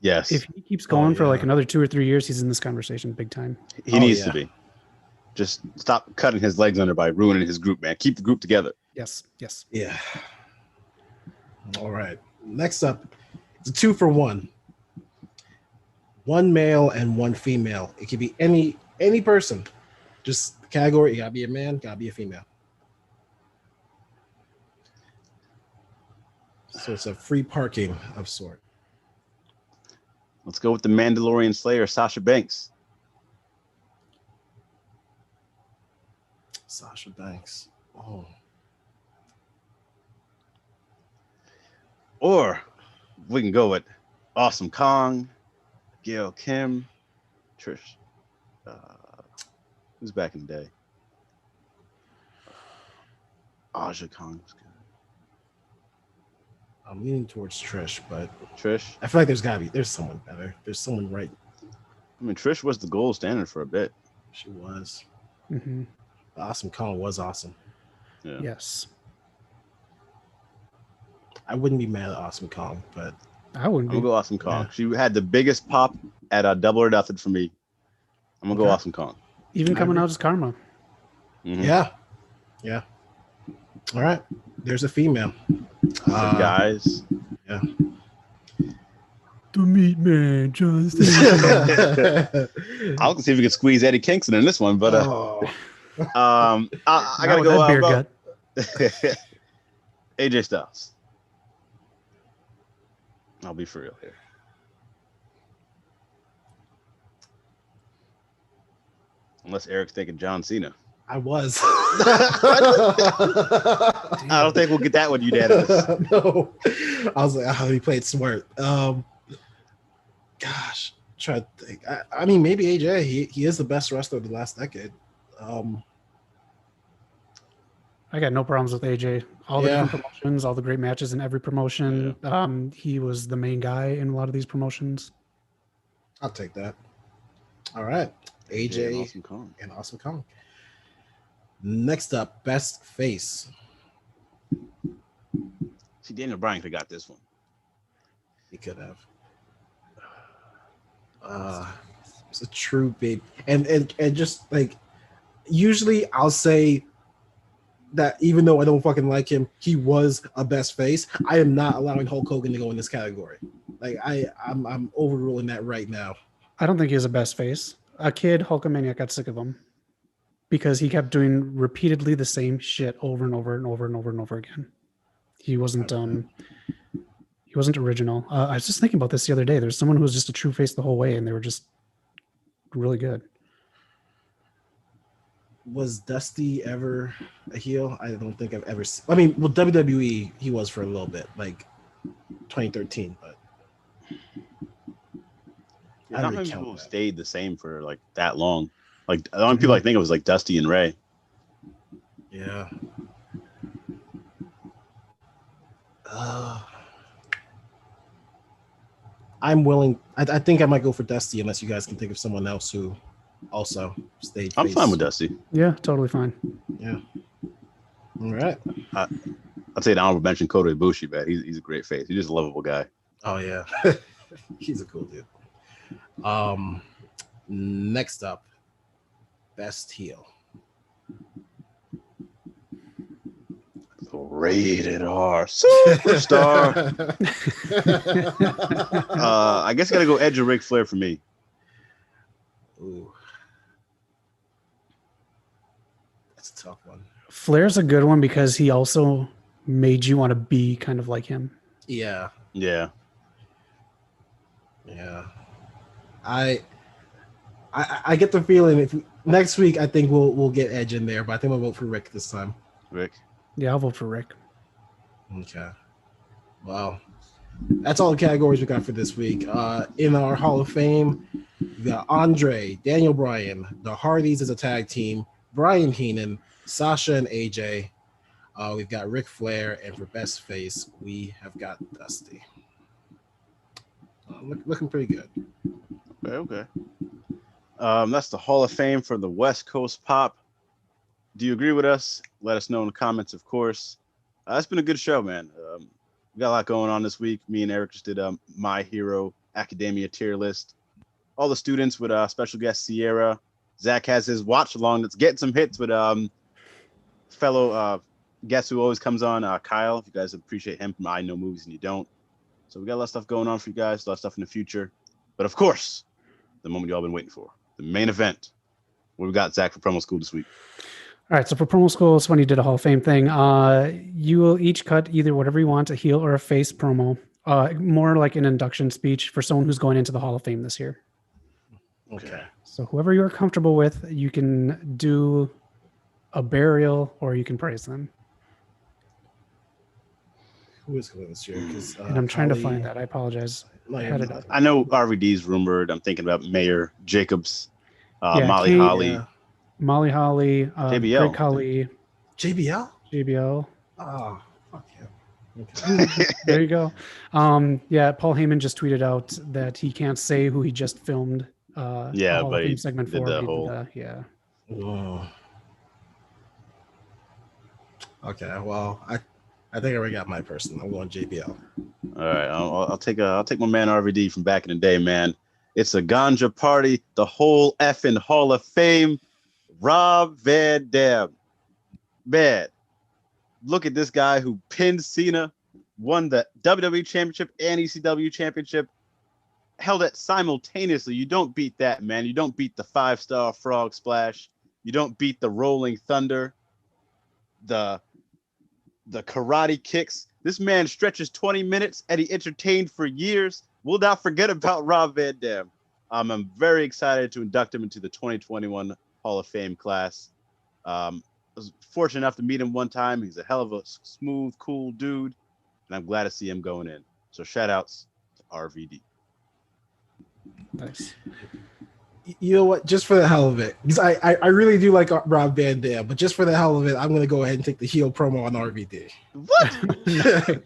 Yes. if he keeps going for like yeah. another 2 or 3 years, he's in this conversation big time. He needs to be. Just stop cutting his legs under by ruining his group, man. Keep the group together. Yes. Yes. Yeah. All right. Next up, it's a 2-for-1. One male and one female. It could be any person. Just the category. You gotta be a man, gotta be a female. So it's a free parking of sort. Let's go with the Mandalorian Slayer, Sasha Banks. Sasha Banks. Oh. Or we can go with Awesome Kong, Gail Kim, Trish. Who's back in the day? Aja Kong was good. I'm leaning towards Trish, but Trish. I feel like there's someone better. There's someone right. I mean, Trish was the gold standard for a bit. She was. Mm-hmm. Awesome Kong was awesome. Yeah. Yes. I wouldn't be mad at Awesome Kong, but I wouldn't I'm be. gonna go Awesome Kong. Yeah. She had the biggest pop at a Double or Nothing for me. I'm gonna go Awesome Kong. Even coming out as Karma. Mm-hmm. Yeah. Yeah. All right. There's a female. Guys. Yeah. The meat man, just I'll see if we can squeeze Eddie Kingston in this one, but I gotta go beer gut. AJ Styles. I'll be for real here. Unless Eric's thinking John Cena. I was. I don't think we'll get that one unanimous. No. I was like, he played smart. Gosh, try to think. I mean, maybe AJ. He is the best wrestler of the last decade. I got no problems with AJ. All the Yeah. different promotions, all the great matches in every promotion. He was the main guy in a lot of these promotions. I'll take that. All right. AJ and Awesome Kong. and Awesome Kong. Next up, best face. See, Daniel Bryan could have got this one. He could have. It's a true babe. And just like, usually I'll say that even though I don't fucking like him, he was a best face. I am not allowing Hulk Hogan to go in this category. Like I'm overruling that right now. I don't think he was a best face. A kid, Hulkamaniac, got sick of him because he kept doing repeatedly the same shit over and over and over and over and over again. He wasn't original. I was just thinking about this the other day. There's someone who was just a true face the whole way, and they were just really good. Was Dusty ever a heel? I don't think I've ever seen. I mean, well, WWE, he was for a little bit, like 2013, but Not many people stayed the same for like that long. Like the only people I think of was like Dusty and Ray. Yeah. I'm willing. I think I might go for Dusty unless you guys can think of someone else who also stayed. I'm fine with Dusty. Yeah, totally fine. Yeah. All right. I'd say the honorable mention Kota Ibushi, man. He's a great face. He's just a lovable guy. Oh yeah, he's a cool dude. Next up, best heel. Rated R superstar. I guess I gotta go Edge or Ric Flair for me. Ooh, that's a tough one. Flair's a good one because he also made you want to be kind of like him. Yeah. Yeah. Yeah. I get the feeling if next week I think we'll get Edge in there, but I think we'll vote for Rick this time. Rick. Yeah, I'll vote for Rick. Okay. Wow. That's all the categories we got for this week. In our Hall of Fame, we got Andre, Daniel Bryan, the Hardys as a tag team, Brian Heenan, Sasha and AJ. We've got Ric Flair, and for best face, we have got Dusty. Looking pretty good. Okay. That's the Hall of Fame for the West Coast Pop. Do you agree with us? Let us know in the comments, of course. It's been a good show, man. We got a lot going on this week. Me and Eric just did My Hero Academia tier list. All the students with special guest Sierra. Zach has his watch along that's getting some hits with fellow guest who always comes on, Kyle. If you guys appreciate him from I Know Movies and you don't. So we got a lot of stuff going on for you guys, a lot of stuff in the future. But of course, the moment you all been waiting for, the main event. What we got, Zach, for promo school this week? All right, so for promo school, it's when you did a Hall of Fame thing. You will each cut either whatever you want, a heel or a face promo. More like an induction speech for someone who's going into the Hall of Fame this year. Okay. So whoever you're comfortable with, you can do a burial or you can praise them. Who is going this year? And I'm trying to find that. I apologize. I know RVD's rumored. I'm thinking about Mayor Jacobs, Yeah, Molly Kate, Holly. Yeah. Molly Holly, JBL. Greg Holly, JBL? JBL. Oh, fuck him. Okay. There you go. Yeah, Paul Heyman just tweeted out that he can't say who he just filmed. Yeah, Hall but of he Fame segment did for. the He whole- did yeah. Oh. Okay, well, I think I already got my person. I'm going JBL. All right, I'll take my man RVD from back in the day, man. It's a ganja party, the whole effing Hall of Fame. Rob Van Dam. Man, look at this guy who pinned Cena, won the WWE Championship and ECW Championship, held it simultaneously. You don't beat that, man. You don't beat the 5-star frog splash. You don't beat the rolling thunder, the karate kicks. This man stretches 20 minutes and he entertained for years. We'll not forget about Rob Van Dam. I'm very excited to induct him into the 2021 Hall of Fame class. I was fortunate enough to meet him one time. He's a hell of a smooth, cool dude, and I'm glad to see him going in. So shout outs to RVD. Nice. You know what? Just for the hell of it, because I really do like Rob Van Dam, but just for the hell of it, I'm going to go ahead and take the heel promo on RVD. What?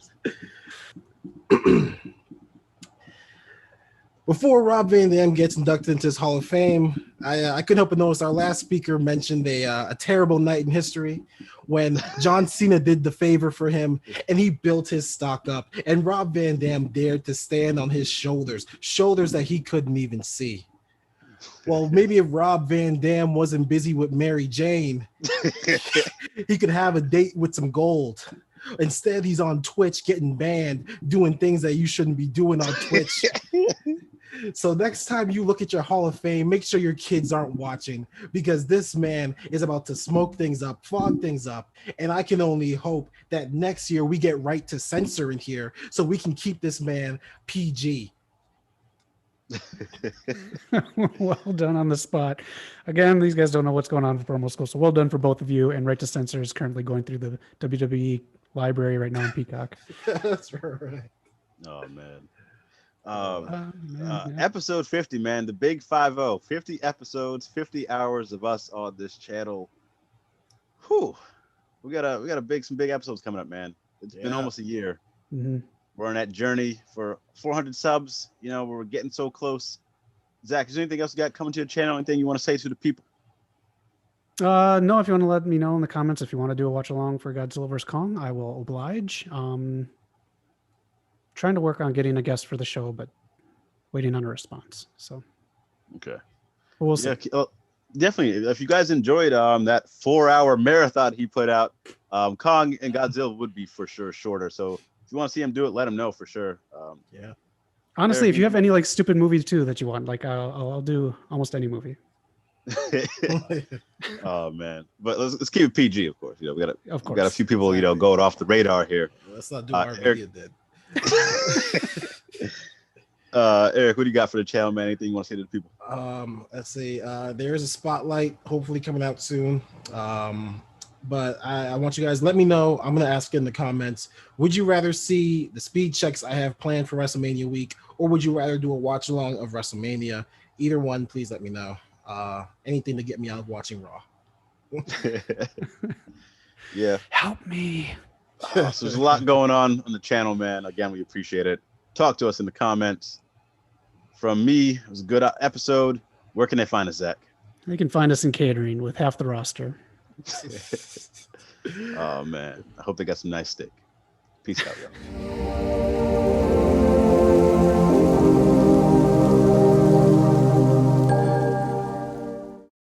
Before Rob Van Dam gets inducted into his Hall of Fame, I couldn't help but notice our last speaker mentioned a terrible night in history when John Cena did the favor for him and he built his stock up, and Rob Van Dam dared to stand on his shoulders that he couldn't even see. Well, maybe if Rob Van Dam wasn't busy with Mary Jane, he could have a date with some gold. Instead, he's on Twitch getting banned, doing things that you shouldn't be doing on Twitch. So next time you look at your Hall of Fame, make sure your kids aren't watching, because this man is about to smoke things up, fog things up. And I can only hope that next year we get right to censor in here so we can keep this man PG. Well done on the spot. Again, these guys don't know what's going on for promo school, so well done for both of you. And Right to Censor is currently going through the WWE library right now in Peacock. That's right. Oh, man. Yeah. Episode 50, man, the big 50, 50 episodes, 50 hours of us on this channel. Whew. We got some big episodes coming up, man. It's been almost a year. Mhm. We're on that journey for 400 subs. You know, we're getting so close. Zach, is there anything else you got coming to the channel? Anything you want to say to the people? No, if you want to let me know in the comments if you want to do a watch along for Godzilla vs. Kong, I will oblige. Trying to work on getting a guest for the show, but waiting on a response. So Okay. but we'll see. Yeah, definitely. If you guys enjoyed that 4-hour marathon he put out, Kong and Godzilla would be for sure shorter. So if you want to see him do it, let him know for sure. Yeah. Honestly, Eric, if you have any like stupid movies too that you want, like I'll do almost any movie. Oh man, but let's keep it PG, of course. You know, we got a few people, Exactly. you know, going off the radar here. Let's not do what Eric- RVD did. Eric, what do you got for the channel, man? Anything you want to say to the people? Let's see. There is a spotlight hopefully coming out soon. But I want you guys, let me know. I'm going to ask in the comments, would you rather see the speed checks I have planned for WrestleMania week, or would you rather do a watch along of WrestleMania? Either one, please let me know. Anything to get me out of watching Raw. Yeah. Help me. So there's a lot going on the channel, man. Again, we appreciate it. Talk to us in the comments. From me, it was a good episode. Where can they find us, Zach? They can find us in catering with half the roster. Oh man, I hope they got some nice steak. Peace out, y'all.